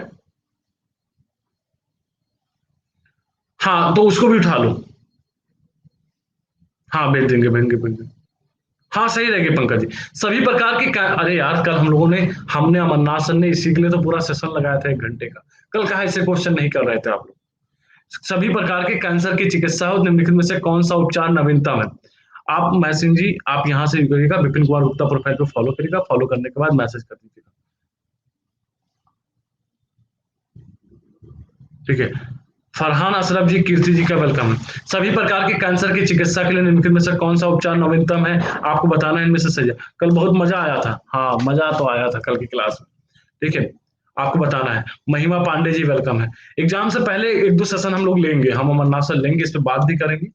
हाँ तो उसको भी उठा लो। हाँ भेज देंगे, भेजेंगे भेजेंगे। हाँ सही रहेगी पंकज जी। सभी प्रकार की अरे यार कल हम लोगों ने, हमने अमरनाथ सर ने इसी के लिए तो पूरा सेशन लगाया था 1 घंटे का। कल कहा ऐसे क्वेश्चन नहीं कर रहे थे आप लोग? सभी प्रकार के कैंसर की चिकित्सा और निम्नलिखित में से कौन सा उपचार नवीनतम है? आप मैसेज जी आप यहाँ से करिएगा, विपिन कुमार गुप्ता प्रोफाइल पे फॉलो करिएगा, फॉलो करने के बाद मैसेज कर दीजिएगा। ठीक है, फरहान अशरफ जी, कीर्ति जी का वेलकम है। सभी प्रकार के कैंसर की चिकित्सा के लिए निम्नलिखित में से कौन सा उपचार नवीनतम है? आपको बताना है इनमें से सही है। कल बहुत मजा आया था, हाँ मजा तो आया था कल की क्लास में। ठीक है, आपको बताना है। महिमा पांडे जी वेलकम है। एग्जाम से पहले 1-2 सेशन हम लोग लेंगे, हम अमरनाथ सर लेंगे, इस पे बात भी करेंगे।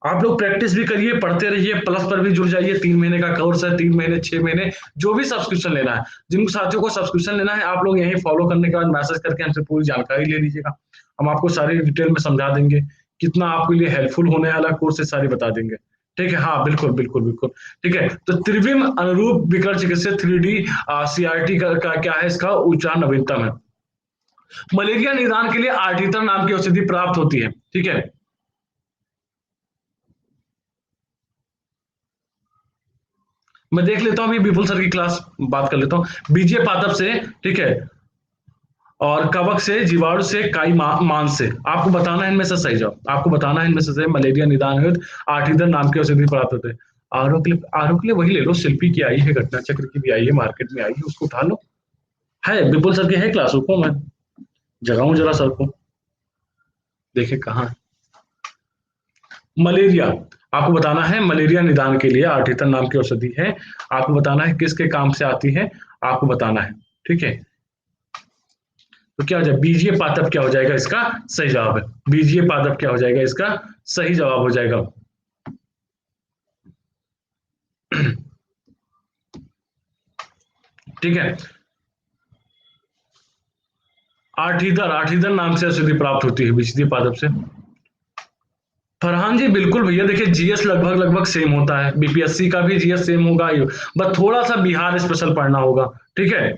आप लोग प्रैक्टिस भी करिए, पढ़ते रहिए, प्लस पर भी जुड़ जाइए। 3 महीने का कोर्स है, 3 महीने 6 महीने, जो भी सब्सक्रिप्शन लेना है, जिन साथियों को सब्सक्रिप्शन लेना है, आप लोग यही फॉलो करने के बाद मैसेज करके हमसे पूरी जानकारी ले लीजिएगा। हम आपको सारी डिटेल में समझा देंगे, कितना आपके लिए हेल्पफुल होने वाला कोर्स है, सारी बता देंगे। ठीक है, हाँ बिल्कुल बिल्कुल बिल्कुल। ठीक है, तो त्रिविम अनुरूप विकर्ण चिकित्सा 3D CRT का क्या है? इसका उच्चारण नवीनतम है। मलेरिया निदान के लिए आर्टिटर नाम की औषधि प्राप्त होती है। ठीक है, मैं देख लेता हूँ अभी विपुल सर की क्लास, बात कर लेता हूँ। बीजे पादप से, ठीक है, और कवक से, जीवाणु से, काई मांस से। आपको बताना है इनमें से सही जवाब। आपको बताना है इनमें से सही। मलेरिया निदान हेतु आर्टिदर नाम के औषधि प्राप्त होते हैं। आरोग्य के लिए वही ले लो, शिल्पी की आई है, घटना चक्र की भी आई है, मार्केट में आई है, उसको उठा लो। है विपुल सर की है क्लास, रुको मैं जगाऊं जरा सर को, देखे कहाँ है। मलेरिया, आपको बताना है मलेरिया निदान के लिए आर्टिथन नाम की औषधि है। आपको बताना है किसके काम से आती है, आपको बताना है। ठीक है, तो क्या हो जाएगा? बीजीय पादप क्या हो जाएगा? इसका सही जवाब है। बीजीय पादप क्या हो जाएगा? इसका सही जवाब हो जाएगा। ठीक है, आठीदर, आठीदर नाम से औषधि प्राप्त होती है बीजीय पादप से। फरहान जी बिल्कुल भैया, देखिए जीएस लगभग लगभग सेम होता है, बीपीएससी का भी जीएस सेम होगा, बस थोड़ा सा बिहार स्पेशल पढ़ना होगा। ठीक है,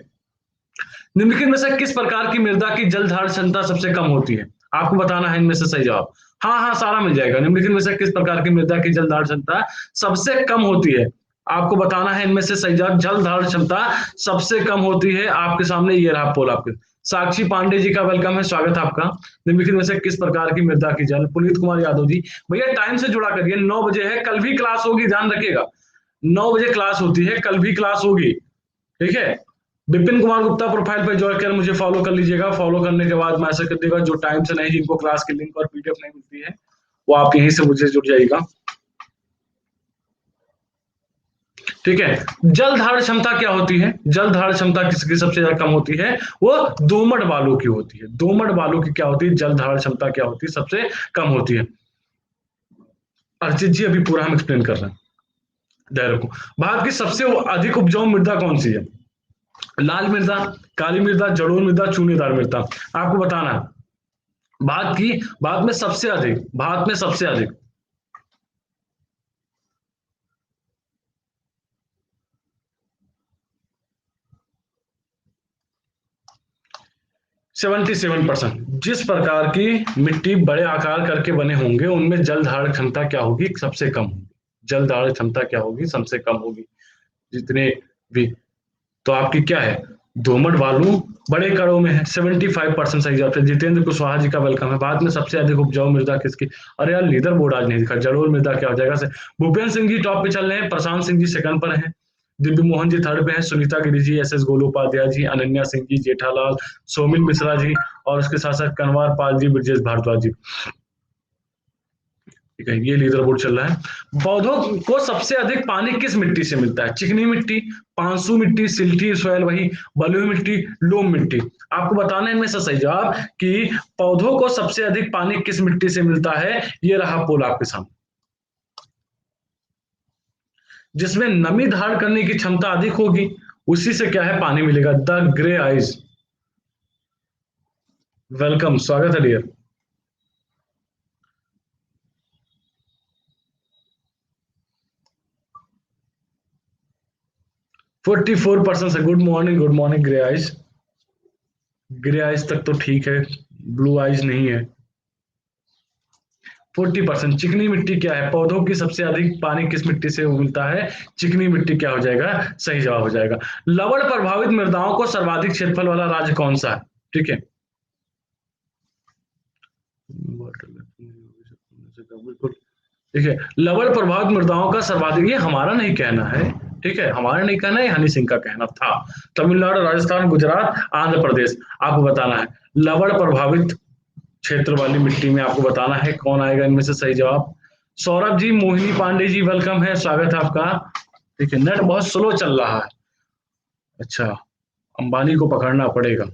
निम्नलिखित में से किस प्रकार की मृदा की जल धारण क्षमता सबसे कम होती है? आपको बताना है इनमें से सही जवाब। हाँ हाँ सारा मिल जाएगा। निम्नलिखित में से किस प्रकार की मृदा की जल धारण क्षमता सबसे कम होती है? आपको बताना है इनमें से सही जवाब। जल धारण क्षमता सबसे कम होती है, आपके सामने ये रहा पोल आपके। साक्षी पांडे जी का वेलकम है, स्वागत है आपका। निम्नलिखित में से किस प्रकार की मृदा की जल, पुनीत कुमार यादव जी, भैया टाइम से जुड़ा करिए, 9 बजे है, कल भी क्लास होगी, ध्यान रखिएगा। 9 बजे क्लास होती है, कल भी क्लास होगी। ठीक है, विपिन कुमार गुप्ता प्रोफाइल पे ज्वाइन कर मुझे फॉलो कर लीजिएगा, फॉलो करने के बाद मैसेज कर देगा। जो टाइम से नहीं, जिनको क्लास की लिंक और पीडीएफ नहीं मिलती है, वो आप यहीं से मुझे जुड़ जाइएगा। ठीक है। जल धारण क्षमता क्या होती है? जल धारण क्षमता किसकी सबसे ज्यादा कम होती है? वो दोमट बालू की होती है। दोमट बालू की क्या होती है? जल धारण क्षमता क्या होती है? सबसे कम होती है। अर्चित जी अभी पूरा हम एक्सप्लेन कर रहे हैं, ध्यान रखो। भारत की सबसे अधिक उपजाऊ मृदा कौन सी है? लाल मृदा, काली मृदा, जलोढ़ मृदा, चूनेदार मृदा। आपको बताना है। भारत में सबसे अधिक, भारत में सबसे अधिक 77%। जिस प्रकार की मिट्टी बड़े आकार करके बने होंगे उनमें जल धारण क्षमता क्या होगी? सबसे कम होगी। जल धारण क्षमता क्या होगी? सबसे कम होगी। जितने भी, तो आपकी क्या है? दोमट बालू बड़े कणों में है। 75% सही जवाब है। जितेंद्र कुशवाहा जी का वेलकम है। भारत में सबसे अधिक उपजाऊ मृदा किसकी? अरे यार लीडर बोर्ड आज नहीं दिखा। जलोढ़ मृदा क्या हो जाएगा? भूपेंद्र सिंह जी टॉप पे चल रहे हैं, प्रशांत सिंह जी सेकंड पर हैं, दिव्य मोहन जी थर्ड पे हैं, सुनीता गिरी जी, एस एस गोलोपाध्याय जी, अनन्या सिंह जी, जेठालाल, सोमिल मिश्रा जी, और उसके साथ साथ कनवार पाल जी, ब्रजेश भारद्वाज जी। ठीक है, ये लीडर बोर्ड चल रहा है। पौधों को सबसे अधिक पानी किस मिट्टी से मिलता है? चिकनी मिट्टी, पांसू मिट्टी, सिल्टी सॉइल, वही बलुई मिट्टी, लोम मिट्टी। आपको बताना है इनमें से सही जवाब कि पौधों को सबसे अधिक पानी किस मिट्टी से मिलता है। ये रहा पोल आपके सामने। जिसमें नमी धारण करने की क्षमता अधिक होगी उसी से क्या है? पानी मिलेगा। The grey eyes. वेलकम, स्वागत है डियर। 44% से good morning, good morning grey eyes. Grey eyes तक तो ठीक है, ब्लू आइज नहीं है। 40%। चिकनी मिट्टी क्या है? पौधों की सबसे अधिक पानी किस मिट्टी से मिलता है? चिकनी मिट्टी क्या हो जाएगा? सही जवाब हो जाएगा। लवण प्रभावित मृदाओं को सर्वाधिक क्षेत्रफल वाला राज्य कौन सा है? ठीक है, बिल्कुल। ठीक है, लवण प्रभावित मृदाओं का सर्वाधिक, ये हमारा नहीं कहना है, ठीक है, हमारा नहीं कहना है, हनी सिंह का कहना था। तमिलनाडु, राजस्थान, गुजरात, आंध्र प्रदेश। आपको बताना है लवण प्रभावित क्षेत्र वाली मिट्टी में, आपको बताना है कौन आएगा इनमें से सही जवाब। सौरभ जी, मोहिनी पांडे जी, वेलकम है, स्वागत है आपका। ठीक है, नेट बहुत स्लो चल रहा है। अच्छा, अंबानी को पकड़ना पड़ेगा।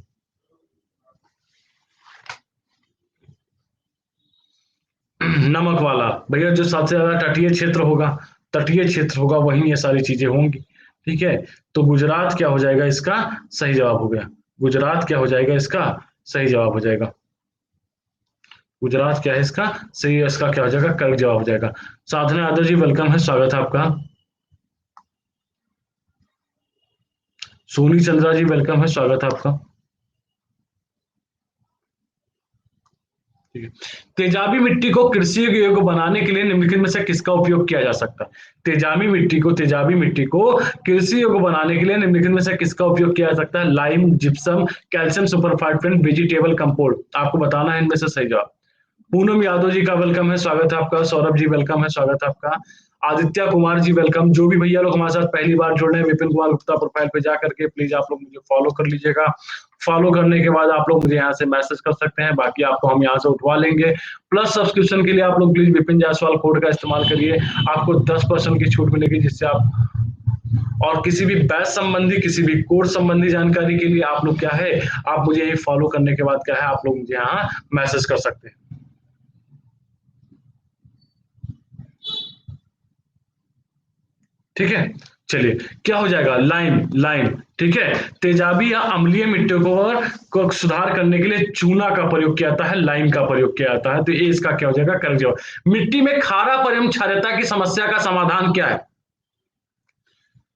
नमक वाला भैया, जो सबसे ज्यादा तटीय क्षेत्र होगा, तटीय क्षेत्र होगा वहीं ये सारी चीजें होंगी। ठीक है, तो गुजरात क्या हो जाएगा इसका? सही जवाब हो गया। गुजरात क्या हो जाएगा इसका? सही जवाब हो जाएगा। गुजरात क्या है इसका? सही है, इसका क्या हो जाएगा? करेक्ट जवाब हो जाएगा। साधना यादव जी, वेलकम है, स्वागत है आपका। सोनी चंद्रा जी, वेलकम है, स्वागत है आपका। ठीक है। तेजाबी मिट्टी को कृषि योग्य बनाने के लिए निम्नलिखित में से किसका उपयोग किया जा सकता है? तेजाबी मिट्टी को कृषि योग्य बनाने के लिए निम्नलिखित में से किसका उपयोग किया जा सकता है? Lime, gypsum, calcium superphosphate, vegetable compost. आपको बताना है इनमें से सही जवाब। पूनम यादव जी का वेलकम है, स्वागत है आपका। सौरभ जी वेलकम है, स्वागत है आपका। आदित्य कुमार जी वेलकम। जो भी भैया लोग हमारे साथ पहली बार जुड़ रहे हैं, विपिन कुमार गुप्ता प्रोफाइल पे जा करके प्लीज आप लोग मुझे फॉलो कर लीजिएगा। फॉलो करने के बाद आप लोग मुझे यहाँ से मैसेज कर सकते हैं, बाकी आपको हम यहाँ से उठवा लेंगे। प्लस सब्सक्रिप्शन के लिए आप लोग प्लीज विपिन जायसवाल कोड का इस्तेमाल करिए, आपको 10% की छूट मिलेगी, जिससे आप, और किसी भी बैच संबंधी, किसी भी कोर्स संबंधी जानकारी के लिए आप लोग क्या है, आप मुझे ये फॉलो करने के बाद क्या है, आप लोग मुझे यहाँ मैसेज कर सकते हैं। ठीक है, चलिए, क्या हो जाएगा? Lime, lime. ठीक है, तेजाबी या अम्लीय मिट्टी को सुधार करने के लिए चूना का प्रयोग किया जाता है, लाइम का प्रयोग किया जाता है। तो ये इसका क्या हो जाएगा? करेक्ट जवाब। मिट्टी में खारापन एवं क्षारता की समस्या का समाधान क्या है?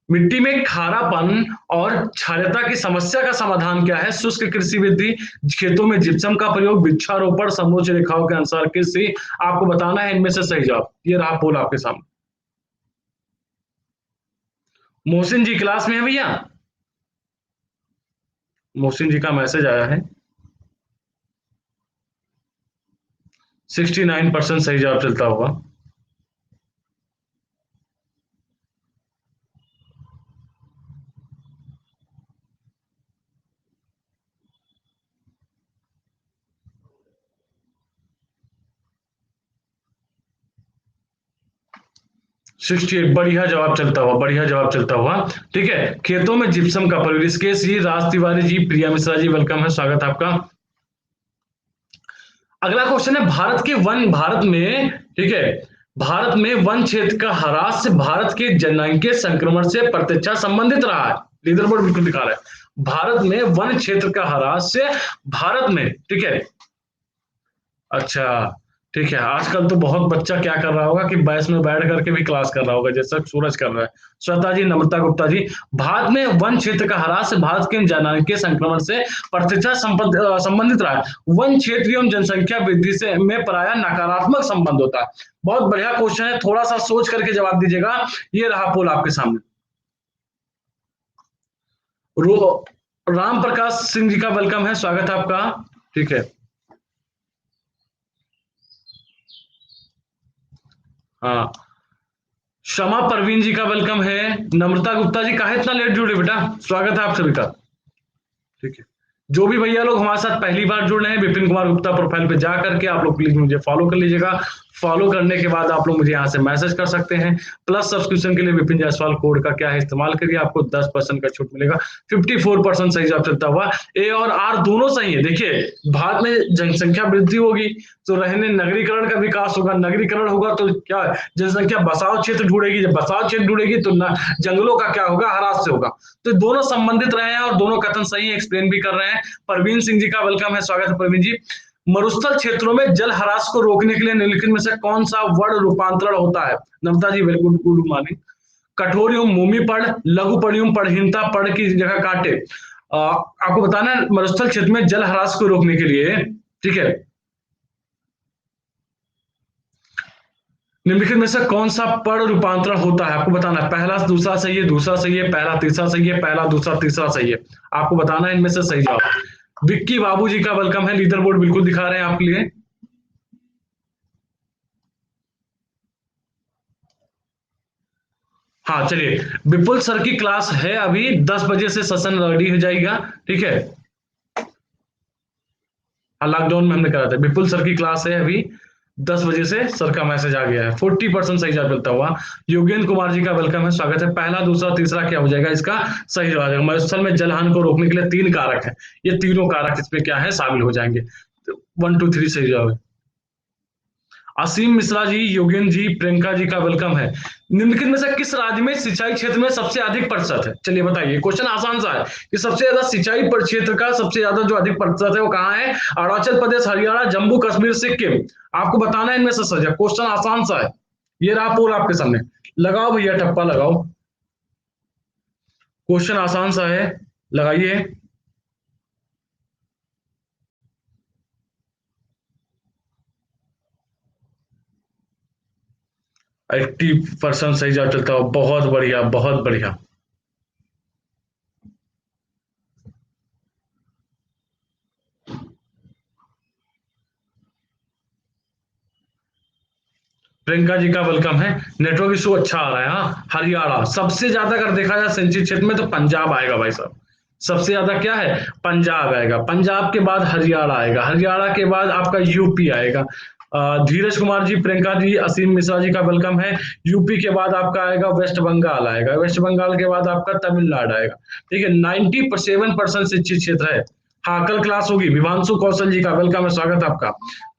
मिट्टी में खारापन और क्षारता की समस्या का समाधान क्या है? शुष्क कृषि विधि, खेतों में जिप्सम का प्रयोग, वृक्षारोपण, समोच्च रेखाओं के अनुसार कृषि। आपको बताना है इनमें से सही जवाब। ये रहा पोल आपके सामने। मोहसिन जी क्लास में है भैया? मोहसिन जी का मैसेज आया है। 69% सही जवाब चलता होगा। 68, बढ़िया जवाब चलता हुआ, बढ़िया जवाब चलता हुआ। ठीक है, खेतों में जिप्सम का प्रयोग, ऋषिकेश जी, राज तिवारी जी, प्रिया मिश्रा जी, वेलकम है, स्वागत है आपका। अगला क्वेश्चन है, भारत में, ठीक है, भारत में वन क्षेत्र का ह्रास भारत के जनसंख्या संक्रमण से प्रत्यक्ष संबंधित रहा है। लीडर बोर्ड बिल्कुल दिखा रहा है, भारत में वन क्षेत्र का ह्रास से भारत में, ठीक है, अच्छा, ठीक है। आजकल तो बहुत बच्चा क्या कर रहा होगा कि बैच में बैठ करके भी क्लास कर रहा होगा, जैसा सूरज कर रहा है। श्वेता जी, नम्रता गुप्ता जी, भारत में वन क्षेत्र का ह्रास भारत के जनसंख्या संक्रमण से प्रत्यक्ष संबंधित रहा है। वन क्षेत्र एवं जनसंख्या वृद्धि से में प्राय नकारात्मक संबंध होता है। बहुत बढ़िया क्वेश्चन है, थोड़ा सा सोच करके जवाब दीजिएगा। ये रहा पोल आपके सामने। राम प्रकाश सिंह जी का वेलकम है, स्वागत है आपका। ठीक है, हाँ, शमा परवीन जी का वेलकम है। नम्रता गुप्ता जी, काहे इतना लेट जुड़े बेटा, स्वागत है आप सभी का। ठीक है, जो भी भैया लोग हमारे साथ पहली बार जुड़ रहे हैं, विपिन कुमार गुप्ता प्रोफाइल पे जा करके आप लोग प्लीज मुझे फॉलो कर लीजिएगा। फॉलो करने के बाद आप लोग मुझे यहाँ से मैसेज कर सकते हैं। प्लस सब्सक्रिप्शन के लिए विपिन जायसवाल कोड का क्या है, इस्तेमाल करिए, आपको 10% का छूट मिलेगा। 54% सही जवाब चलता हुआ, ए और आर दोनों सही है। देखिए, भारत में जनसंख्या वृद्धि होगी तो रहने नगरीकरण का विकास होगा, नगरीकरण होगा तो क्या, जनसंख्या बसाव क्षेत्र ढूंढेगी, जब बसाव क्षेत्र ढूंढेगी तो जंगलों का क्या होगा, ह्रास से होगा। तो दोनों संबंधित रहे हैं और दोनों कथन सही एक्सप्लेन भी कर रहे हैं। परवीन सिंह जी का वेलकम है, स्वागत है परवीन जी। मरुस्थल क्षेत्रों में जल ह्रास को रोकने के लिए निम्नलिखित में से कौन सा वर्ण रूपांतरण होता है? नमता जी, वेरी गुड, गुड मॉर्निंग। कठोर एवं भूमि पढ़, लघु पढ़ एवं पढ़हीनता, पढ़ की जगह काटे। आपको बताना है, मरुस्थल क्षेत्र में जल ह्रास को रोकने के लिए, ठीक है, निम्नलिखित में से कौन सा पढ़ रूपांतरण होता है? आपको बताना है, पहला दूसरा सही है, दूसरा सही है, पहला तीसरा सही है, पहला दूसरा तीसरा सही है। आपको बताना है इनमें से सही जवाब। विक्की बाबू जी का वेलकम है, लीडर बोर्ड बिल्कुल दिखा रहे हैं आपके लिए। हाँ, चलिए, विपुल सर की क्लास है अभी 10 बजे से सेशन रेडी हो जाएगा, ठीक है। हाँ, लॉकडाउन में हमने करा था, विपुल सर की क्लास है अभी 10 बजे से, सर का मैसेज आ गया है। 40% सही जवाब मिलता हुआ। योगेंद्र कुमार जी का वेलकम है, स्वागत है। पहला दूसरा तीसरा क्या हो जाएगा इसका सही जवाब? मरुस्थल में जलहान को रोकने के लिए 3 कारक है, ये तीनों कारक इसमें क्या है, शामिल हो जाएंगे। 1 2 3 सही जवाब है। असीम मिश्रा जी, योगेंद्र जी, प्रियंका जी का वेलकम है। निम्नलिखित में से किस राज्य में सिंचाई क्षेत्र में सबसे अधिक प्रतिशत है? चलिए बताइए, क्वेश्चन आसान सा है कि सबसे ज्यादा सिंचाई पर क्षेत्र का सबसे ज्यादा जो अधिक प्रतिशत है वो कहाँ है? अरुणाचल प्रदेश, हरियाणा, जम्मू कश्मीर, सिक्किम। आपको बताना है इनमें से सजा, क्वेश्चन आसान सा है। ये रहा पोल आपके सामने, लगाओ भैया टप्पा लगाओ, क्वेश्चन आसान सा है, लगाइए। 80% सही जवाब चलता हो, बहुत बढ़िया, बहुत बढ़िया। प्रियंका जी का वेलकम है। नेटवर्क इशू अच्छा आ रहा है। हाँ, हरियाणा सबसे ज्यादा, अगर देखा जाए सिंचित क्षेत्र में तो पंजाब आएगा भाई साहब। सबसे ज्यादा क्या है? पंजाब आएगा, पंजाब के बाद हरियाणा आएगा, हरियाणा के बाद आपका यूपी आएगा। धीरज कुमार जी, प्रियंका जी, असीम मिश्रा जी का वेलकम है। यूपी के बाद आपका आएगा वेस्ट बंगाल आएगा, वेस्ट बंगाल के बाद आपका तमिलनाडु आएगा। ठीक है, 97% शिक्षित क्षेत्र है। हाँ, कल क्लास होगी। विभांशु कौशल जी का वेलकम है, स्वागत है आपका।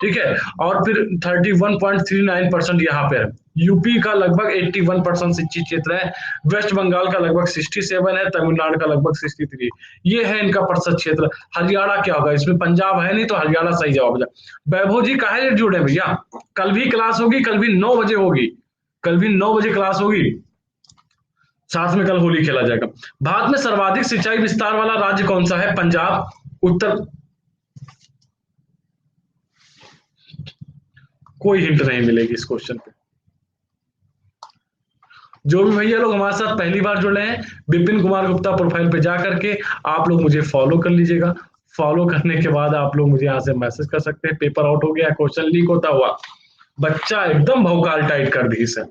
ठीक है, और फिर 31.39% यहाँ पे है। यूपी का लगभग 81% शिक्षित क्षेत्र है। वेस्ट बंगाल का लगभग 67 है, तमिलनाडु का लगभग 63। ये है इनका प्रतिशत क्षेत्र। हरियाणा क्या होगा इसमें? पंजाब है नहीं तो हरियाणा सही जवाब है। वैभव जी काहे लेट जुड़े भैया? कल भी क्लास होगी, कल भी 9 बजे होगी, कल भी 9 बजे क्लास होगी। साथ में कल होली खेला जाएगा। भारत में सर्वाधिक सिंचाई विस्तार वाला राज्य कौन सा है? पंजाब, उत्तर, कोई हिंट नहीं मिलेगी इस क्वेश्चन पे। जो भी भैया लोग हमारे साथ पहली बार जुड़े हैं, विपिन कुमार गुप्ता प्रोफाइल पे जा करके आप लोग मुझे फॉलो कर लीजिएगा। फॉलो करने के बाद आप लोग मुझे यहाँ से मैसेज कर सकते हैं। पेपर आउट हो गया, क्वेश्चन लीक होता हुआ, बच्चा एकदम भौकाल टाइट कर दी इसे।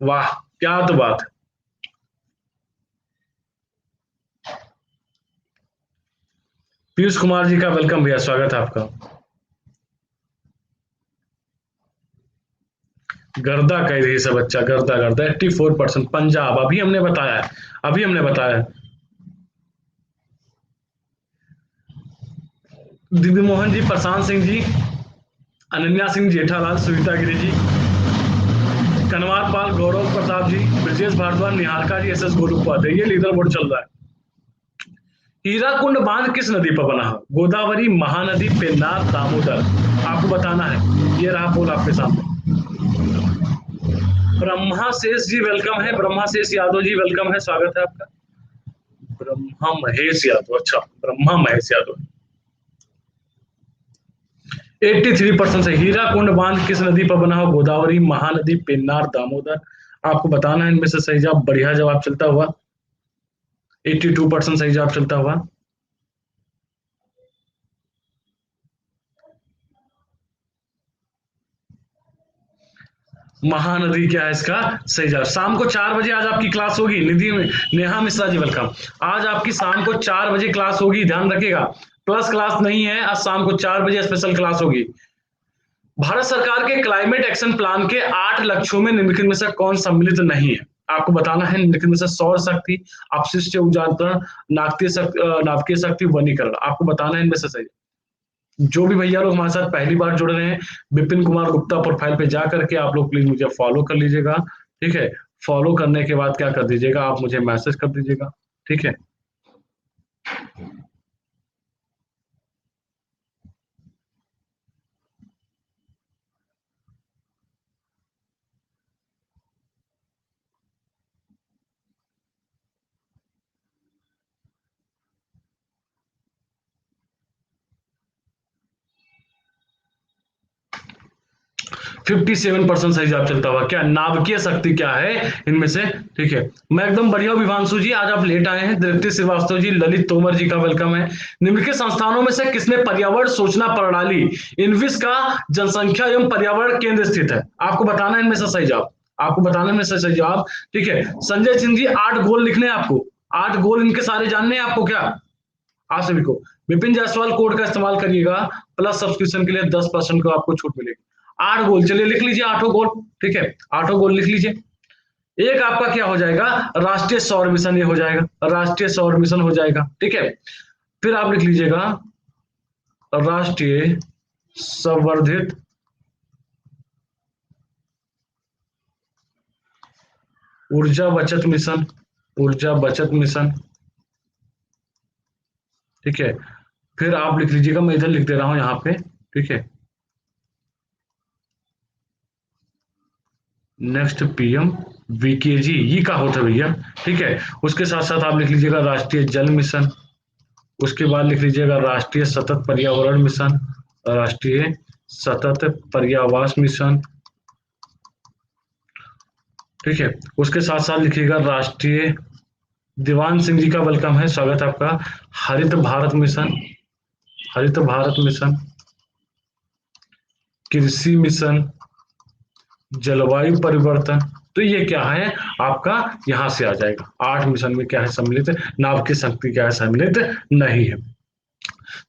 वाह, क्या तो बात है। पीयूष कुमार जी का वेलकम भैया, स्वागत है आपका। गर्दा कह रही है बच्चा, गर्दा गर्दा 84%। पंजाब, अभी हमने बताया है, अभी हमने बताया है। दिव्य मोहन जी, प्रशांत सिंह जी, अनन्या सिंह जेठालाल, सुनीता गिरी जी, कनवार पाल, गौरव प्रताप जी, ब्रजेश भारद्वाज, निहारिका जी, एस एस गोलूपाध्याय। ये लीडर बोर्ड चल रहा है। हीराकुंड बांध किस नदी पर बना है? गोदावरी, महानदी, पेन्नार, दामोदर। आपको बताना है। ये रहा पोल आपके सामने। ब्रह्मा शेष जी वेलकम है, ब्रह्मा शेष यादव जी वेलकम है, स्वागत है आपका। ब्रह्मा महेश यादव, अच्छा, ब्रह्मा महेश यादव। 83% से। हीराकुंड बांध किस नदी पर बना हो? गोदावरी, महानदी, पेन्नार, दामोदर। आपको बताना है इनमें से सही जवाब। बढ़िया जवाब चलता हुआ, 82% सही जवाब चलता हुआ। महानदी क्या है इसका सही जवाब। शाम को 4 बजे आज आपकी क्लास होगी। निधि में नेहा मिश्रा जी वेलकम। आज आपकी शाम को 4 बजे क्लास होगी, ध्यान रखिएगा। प्लस क्लास नहीं है, आज शाम को 4 बजे स्पेशल क्लास होगी। भारत सरकार के क्लाइमेट एक्शन प्लान के 8 लक्ष्यों में निम्नलिखित में से कौन सम्मिलित नहीं है? आपको बताना है निम्नलिखित में से सौर शक्ति, अपशिष्ट उजागरण, नाभिकीय शक्ति, वनीकरण। आपको बताना है इनमें से सही। जो भी भैया लोग हमारे साथ पहली बार जुड़ रहे हैं, विपिन कुमार गुप्ता प्रोफाइल पे जा करके आप लोग प्लीज मुझे फॉलो कर लीजिएगा। ठीक है, फॉलो करने के बाद क्या कर दीजिएगा, आप मुझे मैसेज कर दीजिएगा। ठीक है, 57% सही जवाब चलता हुआ। क्या नाभिकीय शक्ति क्या है इनमें से? ठीक है, मैं एकदम बढ़िया हूं। विभांशु जी आज आप लेट आए हैं। दृप्ति श्रीवास्तव जी, ललित तोमर जी का वेलकम है। निम्नलिखित संस्थानों में से किसमें पर्यावरण सूचना प्रणाली इनविस का जनसंख्या एवं पर्यावरण केंद्र स्थित है? आपको बताना है इनमें से सही जवाब। आपको बताने में से सही जवाब। ठीक है, संजय सिंह जी 8 गोल लिखने हैं आपको। 8 गोल इनके सारे जानने हैं आपको क्या? आप सभी को। विपिन जायसवाल कोड का इस्तेमाल करिएगा, प्लस सब्सक्रिप्शन के लिए 10% को आपको छूट मिलेगी। 8 गोल, चलिए लिख लीजिए 8 गोल। ठीक है, 8 गोल लिख लीजिए। एक आपका क्या हो जाएगा? राष्ट्रीय सौर मिशन। ये हो जाएगा, राष्ट्रीय सौर मिशन हो जाएगा। ठीक है, फिर आप लिख लीजिएगा राष्ट्रीय संवर्धित ऊर्जा बचत मिशन, ऊर्जा बचत मिशन। ठीक है, फिर आप लिख लीजिएगा, मैं इधर लिख दे रहा हूं यहाँ पे। ठीक है, नेक्स्ट पीएम वीकेजी, ये का होता है भैया। ठीक है, उसके साथ साथ आप लिख लीजिएगा राष्ट्रीय जल मिशन। उसके बाद लिख लीजिएगा राष्ट्रीय सतत पर्यावरण मिशन, राष्ट्रीय सतत पर्यावास मिशन। ठीक है, उसके साथ साथ लिखिएगा राष्ट्रीय, दीवान सिंह जी का वेलकम है, स्वागत है आपका। हरित भारत मिशन, हरित भारत मिशन, कृषि मिशन, जलवायु परिवर्तन। तो ये क्या है आपका, यहां से आ जाएगा। 8 मिशन में क्या है सम्मिलित? नाभिकीय शक्ति क्या है सम्मिलित नहीं है।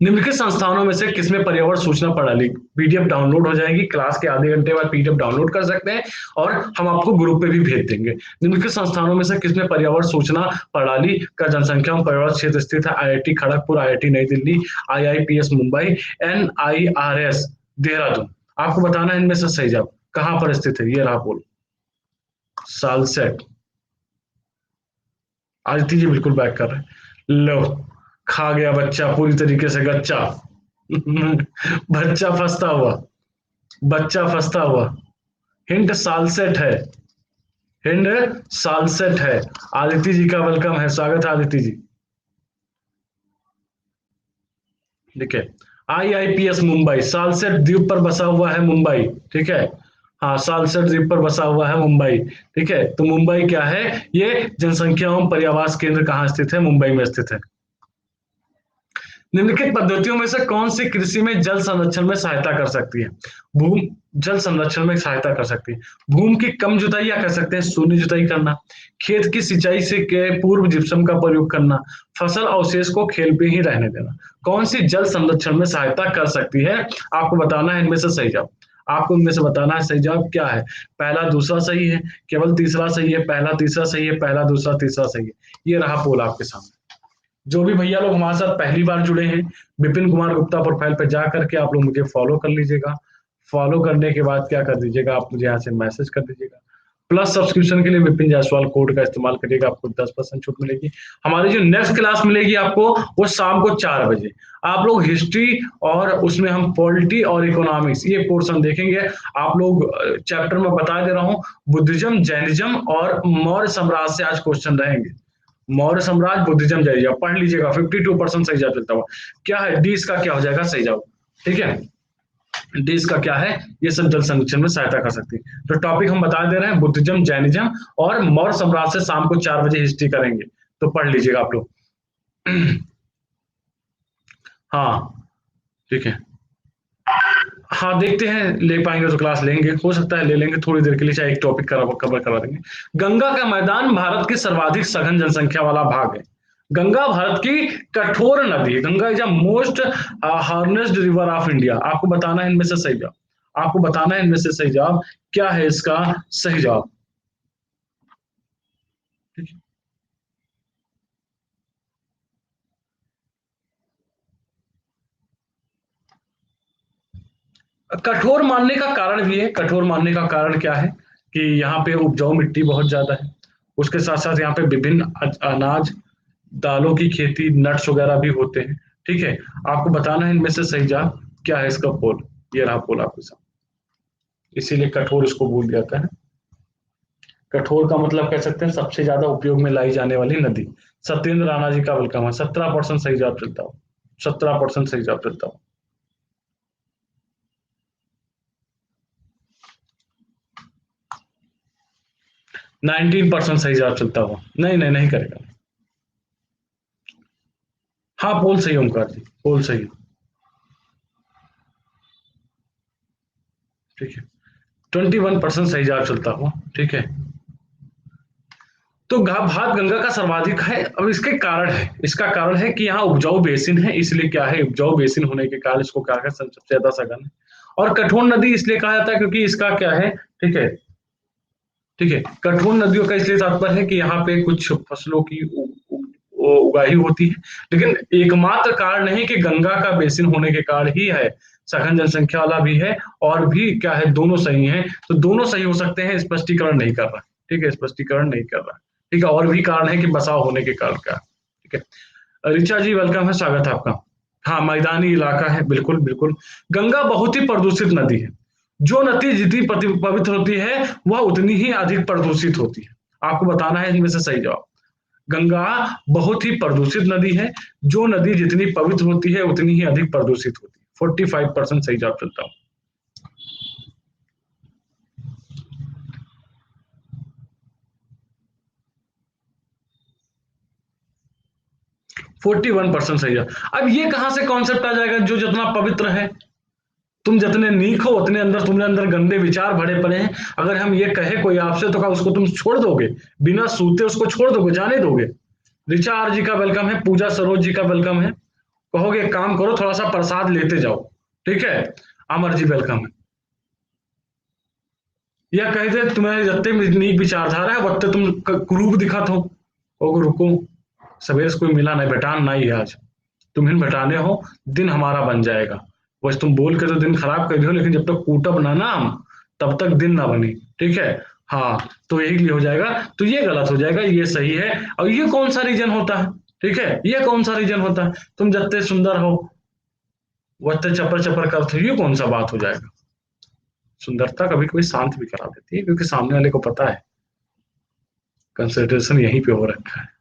निम्नलिखित संस्थानों में से किसमें पर्यावरण सूचना प्रणाली पीडीएफ डाउनलोड हो जाएगी? क्लास के आधे घंटे बाद पीडीएफ डाउनलोड कर सकते हैं और हम आपको ग्रुप पे भी भेज देंगे। निम्नलिखित संस्थानों में से किसमें पर्यावरण सूचना प्रणाली का जनसंख्या एवं पर्यावरण क्षेत्र स्थित है? आईआईटी खड़गपुर, आईआईटी नई दिल्ली, आईआईपीएस मुंबई, एनआईआरएस देहरादून। आपको बताना है इनमें से सही जवाब कहां पर स्थित है। ये रहा बोल, सालसेट। आदित्य जी बिल्कुल बैक कर रहे हैं। लो, खा गया बच्चा पूरी तरीके से गच्चा। बच्चा फंसता हुआ, बच्चा फंसता हुआ। हिंट सालसेट है, हिंड सालसेट है। आदित्य जी का वेलकम है, स्वागत है आदित्य जी। ठीक है, आईआईपीएस मुंबई, सालसेट द्वीप पर बसा हुआ है मुंबई। ठीक है, हाँ, सालसेट द्वीप पर बसा हुआ है मुंबई। ठीक है, तो मुंबई क्या है? ये जनसंख्या एवं पर्यावास केंद्र कहाँ स्थित है? मुंबई में स्थित है। निम्नलिखित पद्धतियों में से कौन सी कृषि में जल संरक्षण में सहायता कर सकती है? भूमि जल संरक्षण में सहायता कर सकती है। भूमि की कम जुताई या कह सकते हैं शून्य जुताई करना, खेत की सिंचाई से के पूर्व जिप्सम का प्रयोग करना, फसल अवशेष को खेल पे ही रहने देना। कौन सी जल संरक्षण में सहायता कर सकती है? आपको बताना है इनमें से सही जवाब। आपको इनमें से बताना है सही जवाब क्या है। पहला दूसरा सही है, केवल तीसरा सही है, पहला तीसरा सही है, पहला दूसरा तीसरा सही है। ये रहा पोल आपके सामने। जो भी भैया लोग हमारे साथ पहली बार जुड़े हैं, विपिन कुमार गुप्ता प्रोफाइल पे जा करके आप लोग मुझे फॉलो कर लीजिएगा। फॉलो करने के बाद क्या कर दीजिएगा, आप मुझे यहाँ से मैसेज कर दीजिएगा। प्लस सब्सक्रिप्शन के लिए विपिन जायसवाल कोड का इस्तेमाल करिएगा, आपको 10% छूट मिलेगी। हमारी जो नेक्स्ट क्लास मिलेगी आपको, वो शाम को 4 बजे। आप लोग हिस्ट्री और उसमें हम पॉलिटी और इकोनॉमिक्स ये पोर्शन देखेंगे। आप लोग चैप्टर में बता दे रहा हूँ, बुद्धिज्म, जैनिज्म और मौर्य साम्राज्य से आज क्वेश्चन रहेंगे। मौर्य साम्राज्य, बुद्धिज्म, जैनिज्म पढ़ लीजिएगा। 52% सही जवाब चलता हुआ क्या है, डी इसका क्या हो जाएगा सही जवाब। ठीक है, डी इसका क्या है, ये सब जल संरक्षण में सहायता कर सकती है। तो टॉपिक हम बता दे रहे हैं, बुद्धिज्म, जैनिज्म और मौर्य साम्राज्य से शाम को 4 बजे हिस्ट्री करेंगे, तो पढ़ लीजिएगा आप लोग। हाँ ठीक है, हाँ देखते हैं ले पाएंगे तो क्लास लेंगे, हो सकता है ले लेंगे थोड़ी देर के लिए, चाहे एक टॉपिक कवर करा देंगे। गंगा का मैदान भारत की सर्वाधिक सघन जनसंख्या वाला भाग है। गंगा भारत की कठोर नदी है। Ganga is the most harnessed river of India. आपको बताना है इनमें से सही जवाब, आपको बताना है इनमें से सही जवाब क्या है, इसका सही जवाब। ठीक है? कठोर मानने का कारण भी है। कठोर मानने का कारण क्या है कि यहाँ पे उपजाऊ मिट्टी बहुत ज्यादा है, उसके साथ साथ यहाँ पे विभिन्न अनाज, दालों की खेती, नट्स वगैरह भी होते हैं। ठीक है, आपको बताना है इनमें से सही जवाब क्या है, इसका पोल। ये रहा पोल आपके साथ, इसीलिए कठोर इसको बोल जाता है। कठोर का मतलब कह सकते हैं सबसे ज्यादा उपयोग में लाई जाने वाली नदी। सत्येंद्र राणा जी का वेलकम है। 17% सही जवाब चलता हो, 17% सही जवाब चलता हो। 19% सही जवाब चलता हुआ, नहीं नहीं नहीं करेगा। हाँ पोल सही, ओमकार जी पोल सही। ठीक है, 21% सही जवाब चलता हुआ। ठीक है, तो भात गंगा का सर्वाधिक है। अब इसके कारण है, इसका कारण है कि यहाँ उपजाऊ बेसिन है, इसलिए क्या है, उपजाऊ बेसिन होने के कारण इसको क्या है, सबसे ज्यादा सघन है। और कठोर नदी इसलिए कहा जाता है क्योंकि इसका क्या है, ठीक है, ठीक है, कठोर नदियों का इसलिए तात्पर्य है कि यहाँ पे कुछ फसलों की उगाही होती है। लेकिन एकमात्र कारण नहीं कि गंगा का बेसिन होने के कारण ही है, सघन जनसंख्या वाला भी है, और भी क्या है, दोनों सही है। तो दोनों सही हो सकते हैं, स्पष्टीकरण नहीं कर रहा। ठीक है, स्पष्टीकरण नहीं कर रहा। ठीक है, और भी कारण है कि बसाव होने के कारण का। ठीक है, ऋचा जी वेलकम है, स्वागत है आपका। हाँ मैदानी इलाका है, बिल्कुल बिल्कुल। गंगा बहुत ही प्रदूषित नदी है। जो नदी जितनी पवित्र होती है वह उतनी ही अधिक प्रदूषित होती है। आपको बताना है इनमें से सही जवाब। गंगा बहुत ही प्रदूषित नदी है, जो नदी जितनी पवित्र होती है उतनी ही अधिक प्रदूषित होती है। 45% सही जवाब चलता हूँ। 41% सही जवाब। अब ये कहां से कॉन्सेप्ट आ जाएगा, जो जितना पवित्र है, तुम जितने नीक हो उतने अंदर तुम्हारे अंदर गंदे विचार भरे पड़े हैं। अगर हम ये कहे कोई आपसे तो क्या उसको तुम छोड़ दोगे, बिना सूते उसको छोड़ दोगे, जाने दोगे। ऋचा आर जी का वेलकम है, पूजा सरोज जी का वेलकम है। कहोगे एक काम करो, थोड़ा सा प्रसाद लेते जाओ। ठीक है, अमर जी वेलकम है। या कह दे तुम्हें जत्ते नीक विचारधारा है वत्ते तुम कुरूप दिखत हो। कहोगे रुको, सवेरे से कोई मिला नहीं, बेटान नहीं है आज, तुम हिन बेटाने हो, दिन हमारा बन जाएगा। बस तुम बोल के तो दिन खराब कर दियो, लेकिन जब तक कूटब ना ना हम, तब तक दिन ना बनी। ठीक है, हाँ, तो यही लिए हो जाएगा, तो ये गलत हो जाएगा, ये सही है। और ये कौन सा रीजन होता है, ठीक है, ये कौन सा रीजन होता है, तुम जत्ते सुंदर हो वत्ते चपर चपर करते हो, ये कौन सा बात हो जाएगा। सुंदरता कभी कभी शांत भी करा देती है, क्योंकि सामने वाले को पता है कंसंट्रेशन यहीं पे हो रखा है।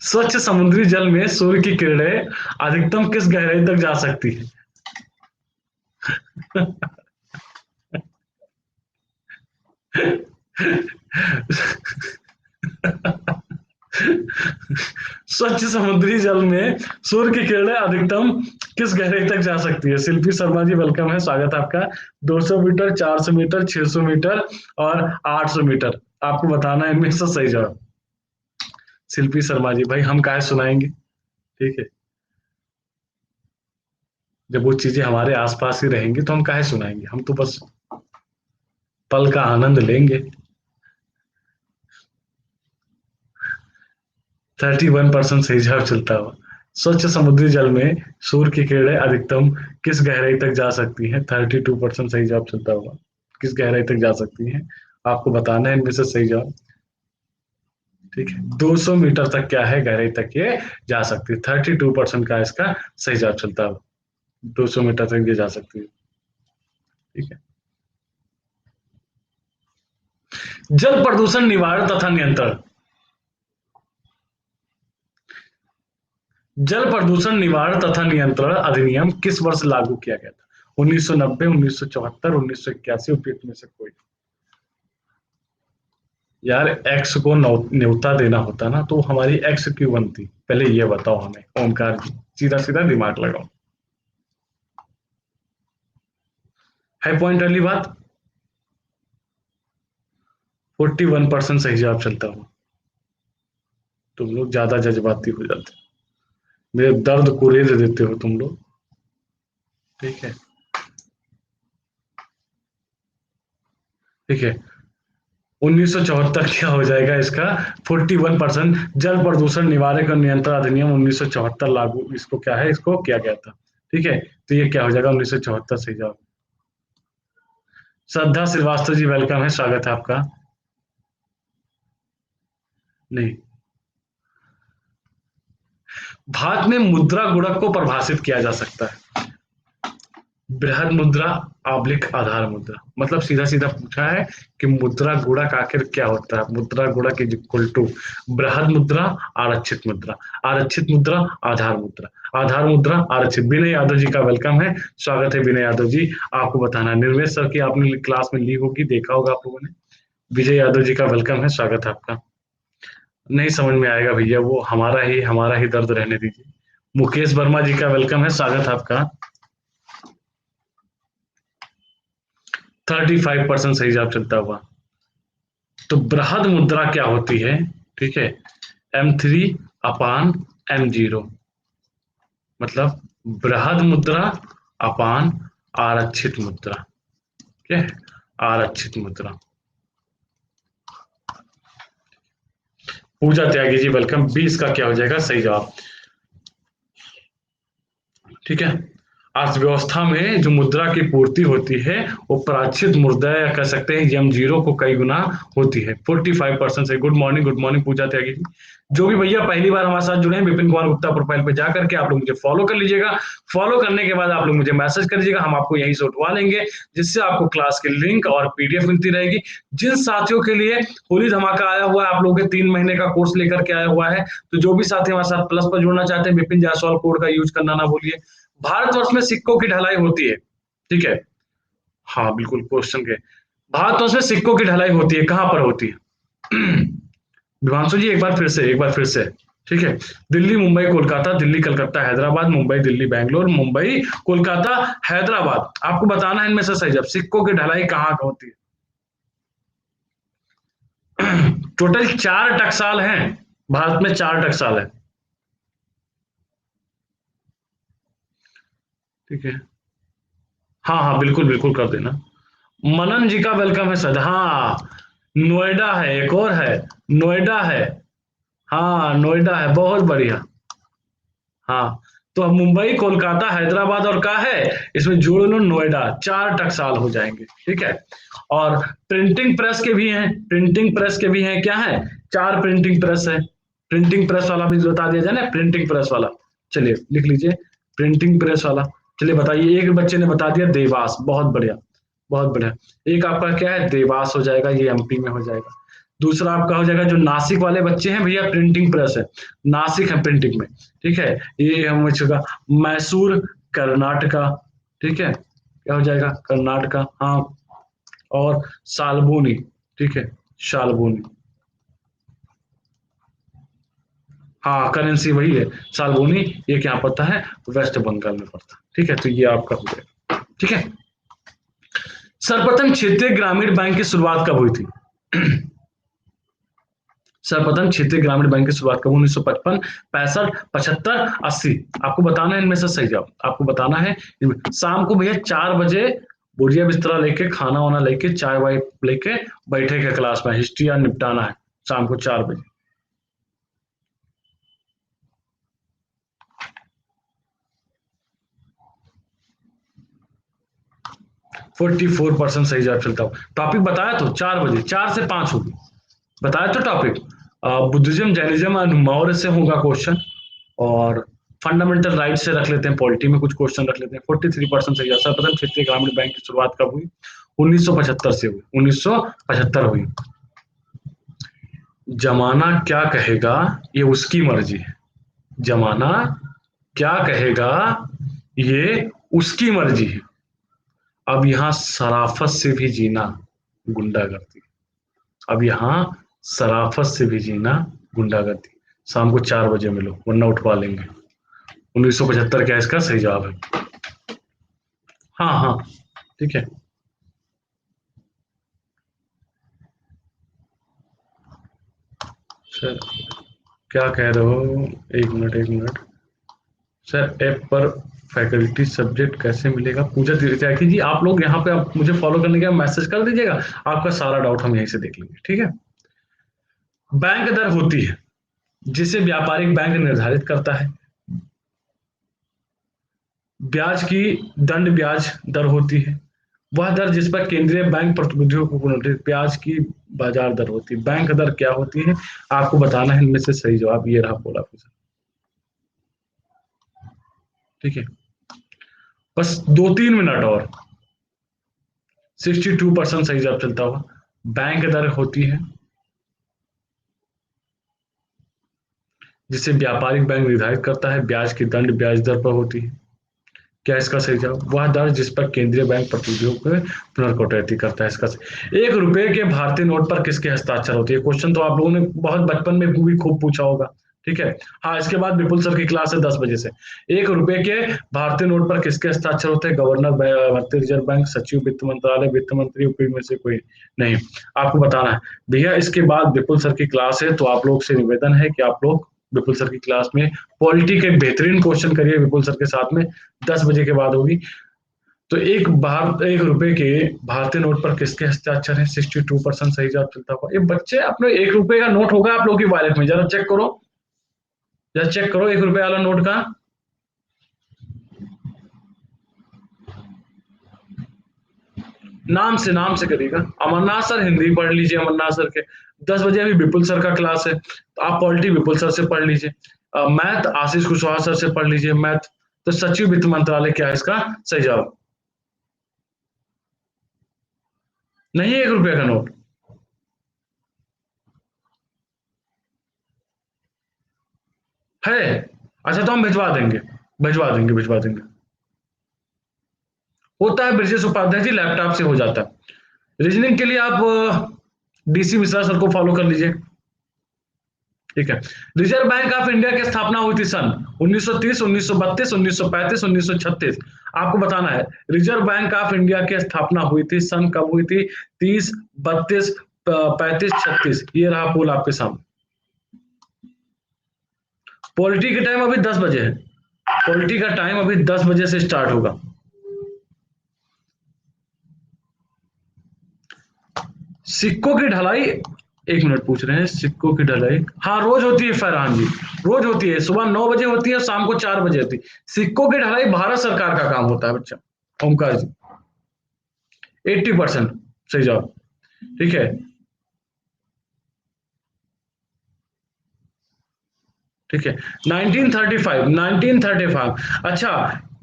स्वच्छ समुद्री जल में सूर्य की किरणें अधिकतम किस गहराई तक जा सकती है। स्वच्छ समुद्री जल में सूर्य की किरणें अधिकतम किस गहराई तक जा सकती है। शिल्पी शर्मा जी वेलकम है, स्वागत है आपका। 200 मीटर, 400 मीटर, 600 मीटर और 800 मीटर। आपको बताना है इनमें से सही जवाब। शिल्पी शर्मा जी, भाई हम काहे सुनाएंगे। ठीक है, जब वो चीजें हमारे आसपास ही रहेंगी तो हम काहे सुनाएंगे, हम तो बस पल का आनंद लेंगे। 31% सही जवाब चलता हुआ। स्वच्छ समुद्री जल में सूर्य की किरणें अधिकतम किस गहराई तक जा सकती हैं? 32% सही जवाब चलता हुआ। किस गहराई तक जा सकती हैं आपको बताना है इनमें से सही जवाब। ठीक है, 200 मीटर तक क्या है गहराई तक ये जा सकती है। 32% का इसका सही जवाब चलता हुआ। 200 मीटर तक ये जा सकती है। ठीक है। जल प्रदूषण निवारण तथा नियंत्रण, जल प्रदूषण निवारण तथा नियंत्रण अधिनियम किस वर्ष लागू किया गया था? 1990, 1974, 1981, उपयुक्त में से कोई। यार एक्स को न्योता देना होता ना तो हमारी एक्स क्यों बनती, पहले ये बताओ हमें ओमकार जी, सीधा सीधा दिमाग लगाओ। है पॉइंट वाली बात। 41% सही जवाब चलता हूँ। तुम लोग ज्यादा जज्बाती हो जाते हो, मेरे दर्द को रेज देते हो तुम लोग। ठीक है। ठीक है, 1974 क्या हो जाएगा इसका? 41%। जल प्रदूषण निवारक और नियंत्रण अधिनियम 1974 लागू, इसको क्या है, इसको किया गया था। ठीक है, तो ये क्या हो जाएगा? 1974 सही जवाब। श्रद्धा श्रीवास्तव जी वेलकम है, स्वागत है आपका। नहीं, भारत में मुद्रा गुणक को परिभाषित किया जा सकता है। बृहद मुद्रा आब्लिक आधार मुद्रा, मतलब सीधा सीधा पूछा है कि मुद्रा गुणक आखिर क्या होता है। मुद्रा गुणक इज इक्वल टू बृहद मुद्रा, आरक्षित मुद्रा, आरक्षित मुद्रा, आधार मुद्रा, आधार मुद्रा, आरक्षित। विनय यादव जी का वेलकम है, स्वागत है विनय यादव जी। आपको बताना है निर्वेश सर की आपने क्लास में ली होगी, देखा होगा आप लोगों ने। विजय यादव जी का वेलकम है, स्वागत है आपका। नहीं समझ में आएगा भैया, वो हमारा ही दर्द रहने दीजिए। मुकेश वर्मा जी का वेलकम है, स्वागत है आपका। 35% सही जवाब चलता हुआ। तो बृहद मुद्रा क्या होती है? ठीक है, M3/M0, मतलब बृहद मुद्रा अपान आरक्षित मुद्रा। ठीक है, आरक्षित मुद्रा। पूजा त्यागी जी वेलकम। 20 का क्या हो जाएगा सही जवाब? ठीक है, अर्थव्यवस्था में जो मुद्रा की पूर्ति होती है वो प्राचित मुद्रा या कह सकते हैं M0 को कई गुना होती है। 45% से। गुड मॉर्निंग पूजा त्यागी जी। जो भी भैया पहली बार हमारे साथ जुड़े हैं, विपिन कुमार गुप्ता प्रोफाइल पे जाकर के आप लोग मुझे फॉलो कर लीजिएगा। फॉलो करने के बाद आप लोग मुझे मैसेज कर दीजिएगा, हम आपको यहीं से उठवा लेंगे, जिससे आपको क्लास की लिंक और पीडीएफ मिलती रहेगी। जिन साथियों के लिए होली धमाका आया हुआ है, आप लोगों के 3 महीने का कोर्स लेकर के आया हुआ है, तो जो भी साथी हमारे साथ प्लस पर जुड़ना चाहते हैं, विपिन जायसवाल कोड का यूज करना ना भूलिए। भारतवर्ष में सिक्कों की ढलाई होती है। ठीक है, हाँ बिल्कुल क्वेश्चन के। भारतवर्ष में सिक्कों की ढलाई होती है, कहां पर होती है? विभांशु जी एक बार फिर से। ठीक है, दिल्ली मुंबई कोलकाता, दिल्ली कलकत्ता हैदराबाद, मुंबई दिल्ली बैंगलोर, मुंबई कोलकाता हैदराबाद। आपको बताना है इनमें से सही जवाब। सिक्कों की ढलाई कहाँ होती है? टोटल 4 टकसाल हैं, भारत में 4 टकसाल है। ठीक है, हाँ हाँ बिल्कुल बिल्कुल कर देना। मनन जी का वेलकम है सर। हाँ, नोएडा है, एक और है, नोएडा है। हाँ नोएडा है, बहुत बढ़िया। हाँ, तो अब मुंबई कोलकाता हैदराबाद और का है, इसमें जोड़ लो नोएडा, 4 टकसाल हो जाएंगे। ठीक है, और प्रिंटिंग प्रेस के भी हैं, प्रिंटिंग प्रेस के भी हैं, क्या है? 4 प्रिंटिंग प्रेस है। प्रिंटिंग प्रेस वाला भी बता दिया जाए ना, प्रिंटिंग प्रेस वाला। चलिए लिख लीजिए, प्रिंटिंग प्रेस वाला। चलिए बताइए, एक बच्चे ने बता दिया देवास, बहुत बढ़िया, बहुत बढ़िया। एक आपका क्या है, देवास हो जाएगा, ये एमपी में हो जाएगा। दूसरा आपका हो जाएगा, जो नासिक वाले बच्चे हैं भैया, प्रिंटिंग प्रेस है, नासिक है प्रिंटिंग में। ठीक है, ये हम चुका मैसूर कर्नाटका। ठीक है, क्या हो जाएगा? कर्नाटका, हाँ। और सालबोनी। ठीक है, शालबोनी। हाँ करेंसी वही है, सालबोनी। ये क्या पड़ता है? वेस्ट बंगाल में पड़ता है। ठीक है, तो ये आपका हो जाएगा। ठीक है, सर्वप्रथम क्षेत्रीय ग्रामीण बैंक की शुरुआत कब हुई थी? सर्वप्रथम क्षेत्रीय ग्रामीण बैंक की शुरुआत कब? 1955, 65, 75, 80। आपको बताना है इनमें से सही जवाब, आपको बताना है। शाम को भैया 4 बजे बोरिया बिस्तरा लेके, खाना वाना लेके, चाय वाय लेके बैठे के क्लास में, हिस्ट्री या निपटाना है शाम को 4 बजे। 44% सही जवाब चलता हूँ। टॉपिक बताया तो 4 बजे, 4 से 5 होगी, बताया तो टॉपिक। बुद्धिज्म, जैनिज्म और मौर्य से होगा क्वेश्चन, और फंडामेंटल राइट से रख लेते हैं, पॉलिटी में कुछ क्वेश्चन रख लेते हैं। 43% सही जवाब। सर्वप्रथम क्षेत्रीय ग्रामीण बैंक की शुरुआत कब हुई? 1975 से हुई, 1975 हुई। जमाना क्या कहेगा ये उसकी मर्जी है, जमाना क्या कहेगा ये उसकी मर्जी है। अब यहां शराफत से भी जीना गुंडागर्दी, अब यहाँ शराफत से भी जीना गुंडागर्दी। शाम को 4 बजे मिलो वरना उठवा लेंगे। 1975 क्या इसका सही जवाब है? हाँ हाँ, ठीक है। सर क्या कह रहे हो? एक मिनट एक मिनट। सर ऐप पर फैकल्टी सब्जेक्ट कैसे मिलेगा? पूजा त्यागी जी, आप लोग यहाँ पे आप मुझे फॉलो करने के मैसेज कर दीजिएगा, आपका सारा डाउट हम यहीं से देख लेंगे, ठीक है। बैंक दर होती है जिसे व्यापारिक बैंक निर्धारित करता है। ब्याज की दंड ब्याज दर होती है, वह दर जिस पर केंद्रीय बैंक प्रतिनिधियों को ब्याज की बाजार दर होती है। बैंक दर क्या होती है आपको बताना है, इनमें से सही जवाब ये रहा बोला आपके साथ, ठीक है। बस 2-3 मिनट और। 62% सही जवाब चलता हुआ। बैंक दर होती है जिसे व्यापारिक बैंक निर्धारित करता है, ब्याज की दंड ब्याज दर पर होती है। क्या इसका सही जवाब? वह दर जिस पर केंद्रीय बैंक प्रतिनिधियों को पुनर्कटौती करता है। इसका 1 रुपए के भारतीय नोट पर किसके हस्ताक्षर होती है? क्वेश्चन तो आप लोगों ने बहुत बचपन में भी खूब पूछा होगा, ठीक है। हाँ, इसके बाद विपुल सर की क्लास है 10 बजे से। 1 रुपए के भारतीय नोट पर किसके हस्ताक्षर होते हैं? गवर्नर, भारतीय रिजर्व बैंक, सचिव वित्त मंत्रालय, वित्त मंत्री, ऊपरी में से कोई नहीं। आपको बताना है भैया, इसके बाद विपुल सर की क्लास है, तो आप लोग से निवेदन है कि आप लोग विपुल सर की क्लास में पॉलिटी के बेहतरीन क्वेश्चन करिए विपुल सर के साथ में। 10 बजे के बाद होगी। तो 1 रुपए के भारतीय नोट पर किसके हस्ताक्षर है? 62% सही जवाब चलता हुआ। ये बच्चे अपने 1 रुपए का नोट होगा आप लोग की वॉलेट में, जरा चेक करो, जरा चेक करो 1 रुपए वाला नोट का। नाम से करिएगा। अमरनाथ सर हिंदी पढ़ लीजिए, अमरनाथ सर के 10 बजे अभी विपुल सर का क्लास है, तो आप पॉलिटी विपुल सर से पढ़ लीजिए। मैथ आशीष कुशवाहा सर से पढ़ लीजिए मैथ। तो सचिव वित्त मंत्रालय क्या है इसका सही जवाब? नहीं, 1 रुपए का नोट है। अच्छा, तो हम भिजवा देंगे, भिजवा देंगे, भिजवा देंगे। होता है ब्रजेश उपाध्याय जी, लैपटॉप से हो जाता है। रीजनिंग के लिए आप डीसी मिश्रा सर को फॉलो कर लीजिए, ठीक है। रिजर्व बैंक ऑफ इंडिया की स्थापना हुई थी सन 1930, 1932, 1935, 1936। आपको बताना है रिजर्व बैंक ऑफ इंडिया की स्थापना हुई थी सन कब हुई थी? 30, 32, 35, 36। ये रहा पोल आपके सामने। पॉलिटी का टाइम अभी 10 बजे है, पॉलिटी का टाइम अभी 10 बजे से स्टार्ट होगा। सिक्कों की ढलाई, 1 मिनट पूछ रहे हैं, सिक्कों की ढलाई हाँ रोज होती है फरहान जी, रोज होती है। सुबह 9 बजे होती है, शाम को 4 बजे होती है। सिक्कों की ढलाई भारत सरकार का काम होता है बच्चा। ओमकार जी, 80% सही जवाब, ठीक है, ठीक है। 1935, 1935। अच्छा,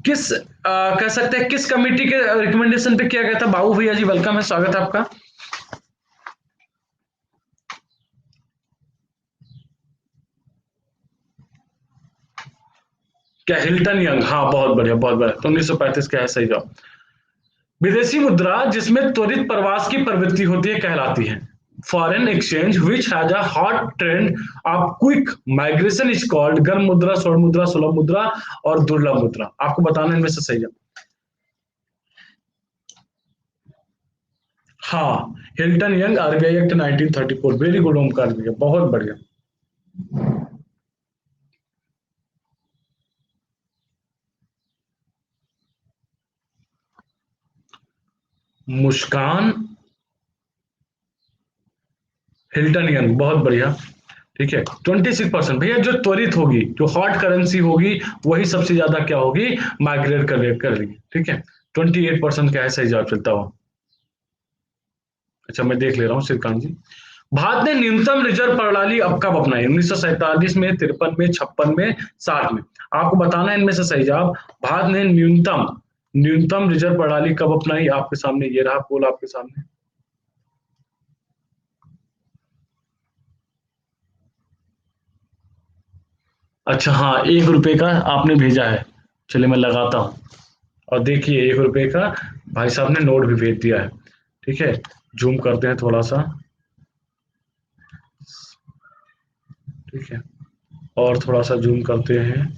किस कह सकते हैं किस कमेटी के रिकमेंडेशन पे किया गया था? बाबू भैया जी वेलकम है, स्वागत है आपका। क्या हिल्टन यंग? हाँ, बहुत बढ़िया बहुत बढ़िया। तो 1935 क्या है सही जवाब। विदेशी मुद्रा जिसमें त्वरित प्रवास की प्रवृत्ति होती है कहलाती है। Foreign exchange which has a hot trend of quick migration is called गर्म मुद्रा, स्वर्ण मुद्रा, सुलभ मुद्रा और दुर्लभ मुद्रा। आपको बताना है इनमें से सही जवाब। हाँ, Hilton young RBI act 1934, very good Omkar भैया, बहुत बढ़िया। मुस्कान हिल्टन यंग, बहुत बढ़िया। ठीक है, 26% भैया, जो त्वरित होगी, जो हॉट करेंसी होगी, वही सबसे ज्यादा क्या होगी, माइग्रेट कर लेगी। ठीक है, 28% क्या है सही जवाब चलता हुआ। अच्छा, मैं देख ले रहा हूँ श्रीकांत जी। भारत ने न्यूनतम रिजर्व प्रणाली अब कब अपनाई, 1947 में, 53 में, 56 में, 60 में? आपको बताना है इनमें से सही जवाब। भारत ने न्यूनतम न्यूनतम रिजर्व प्रणाली कब अपनाई, आपके सामने ये रहा पोल आपके सामने। अच्छा हाँ, 1 रुपए का आपने भेजा है। चलिए मैं लगाता हूँ, और देखिए 1 रुपए का भाई साहब ने नोट भी भेज दिया है। ठीक है, जूम करते हैं थोड़ा सा। ठीक है, और थोड़ा सा जूम करते हैं।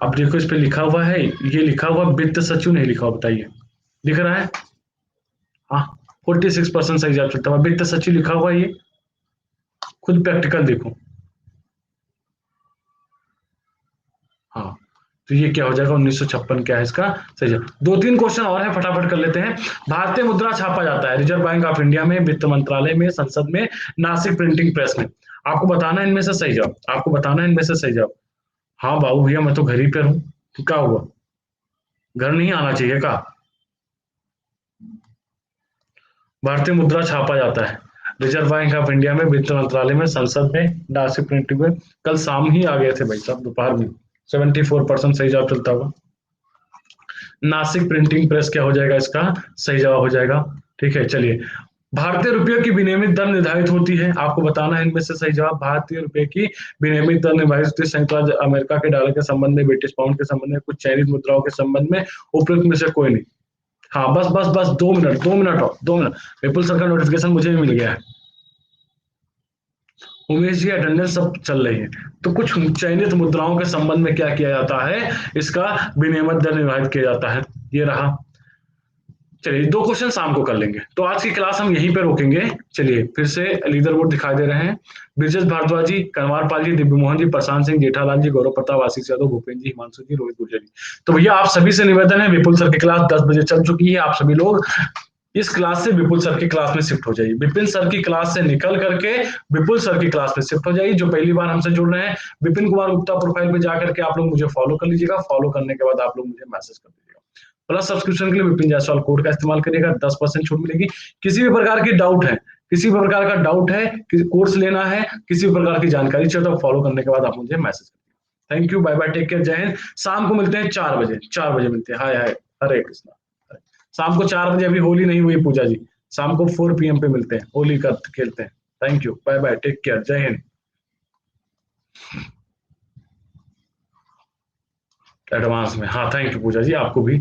अब देखो इस पे लिखा हुआ है, ये लिखा हुआ वित्त सचिव नहीं लिखा हुआ, बताइए दिख रहा है? हाँ, 46% सही जवाब चलता हुआ वित्त सचिव लिखा हुआ है ये। खुद प्रैक्टिकल देखो। हाँ, तो ये क्या हो जाएगा, 1956 क्या है इसका सही जवाब। दो तीन क्वेश्चन और है, फटाफट कर लेते हैं। भारतीय मुद्रा छापा जाता है रिजर्व बैंक ऑफ इंडिया में, वित्त मंत्रालय में, संसद में, नासिक प्रिंटिंग प्रेस में? आपको बताना है इनमें से सही जवाब, आपको बताना है इनमें से सही जवाब। हाँ बाबू भैया, मैं तो घर ही पे हूँ, तो क्या हुआ, घर नहीं आना चाहिए का? भारतीय मुद्रा छापा जाता है रिजर्व बैंक ऑफ इंडिया में, वित्त मंत्रालय में, संसद में, नासिक प्रिंटिंग में। कल शाम ही आ गए थे भाई साहब, दोपहर में। 74% सही जवाब चलता होगा। नासिक प्रिंटिंग प्रेस क्या हो जाएगा इसका सही जवाब हो जाएगा। ठीक है, चलिए। भारतीय रुपये की विनिमय दर निर्धारित होती है, आपको बताना है इनमें से सही जवाब। भारतीय रुपये की विनिमय दर निर्धारित होती है संयुक्त राज्य अमेरिका के डॉलर के संबंध में, ब्रिटिश पाउंड के संबंध में, कुछ चाइनीज मुद्राओं के संबंध में, उपयुक्त में से कोई नहीं। हाँ, बस बस बस 2 मिनट, 2 मिनट और 2 मिनट। विपुल सर का नोटिफिकेशन मुझे भी मिल गया है। उमेश जी, अटेंडेंस सब चल रही है। तो कुछ चयनित मुद्राओं के संबंध में क्या किया जाता है, इसका विनिमय दर निर्धारित किया जाता है। ये रहा। चलिए, दो क्वेश्चन शाम को कर लेंगे, तो आज की क्लास हम यहीं पे रोकेंगे। चलिए, फिर से लीडर बोर्ड दिखाई दे रहे हैं। ब्रिजेश भारद्वाज जी, कंवर पाल जी, दिव्य मोहन जी, प्रशांत सिंह, जेठालाल जी, गौरव प्रताप, आशीष यादव, भूपेन्द्र जी, हिमांशु जी, रोहित गुर्जर जी। तो भैया आप सभी से निवेदन है, विपुल सर की क्लास 10 बजे चल चुकी है। आप सभी लोग इस क्लास से विपुल सर की क्लास में शिफ्ट हो जाइए, विपिन सर की क्लास से निकल करके विपुल सर की क्लास में शिफ्ट हो जाइए। जो पहली बार हमसे जुड़ रहे हैं, विपिन कुमार गुप्ता प्रोफाइल पे जाकर के आप लोग मुझे फॉलो कर लीजिएगा। फॉलो करने के बाद आप लोग मुझे मैसेज कर दीजिएगा। प्लस सब्सक्रिप्शन के लिए विपिन जायसवाल कोड का इस्तेमाल करिएगा, 10% छूट मिलेगी। किसी भी प्रकार की डाउट है, किसी भी प्रकार का डाउट है, कोर्स लेना है, किसी भी प्रकार की जानकारी चाहिए, तो फॉलो करने के बाद आप मुझे मैसेज करिए। Thank you, bye bye, take care, जय हिंद। शाम को मिलते हैं 4 बजे, 4 बजे मिलते हैं। हाय हाय, हरे कृष्णा। शाम को 4 बजे, अभी होली नहीं हुई पूजा जी, शाम को 4 PM पे मिलते हैं, होली का खेलते हैं। Thank you, bye bye, take care, जय हिंद। एडवांस में हाँ, थैंक यू पूजा जी, आपको भी।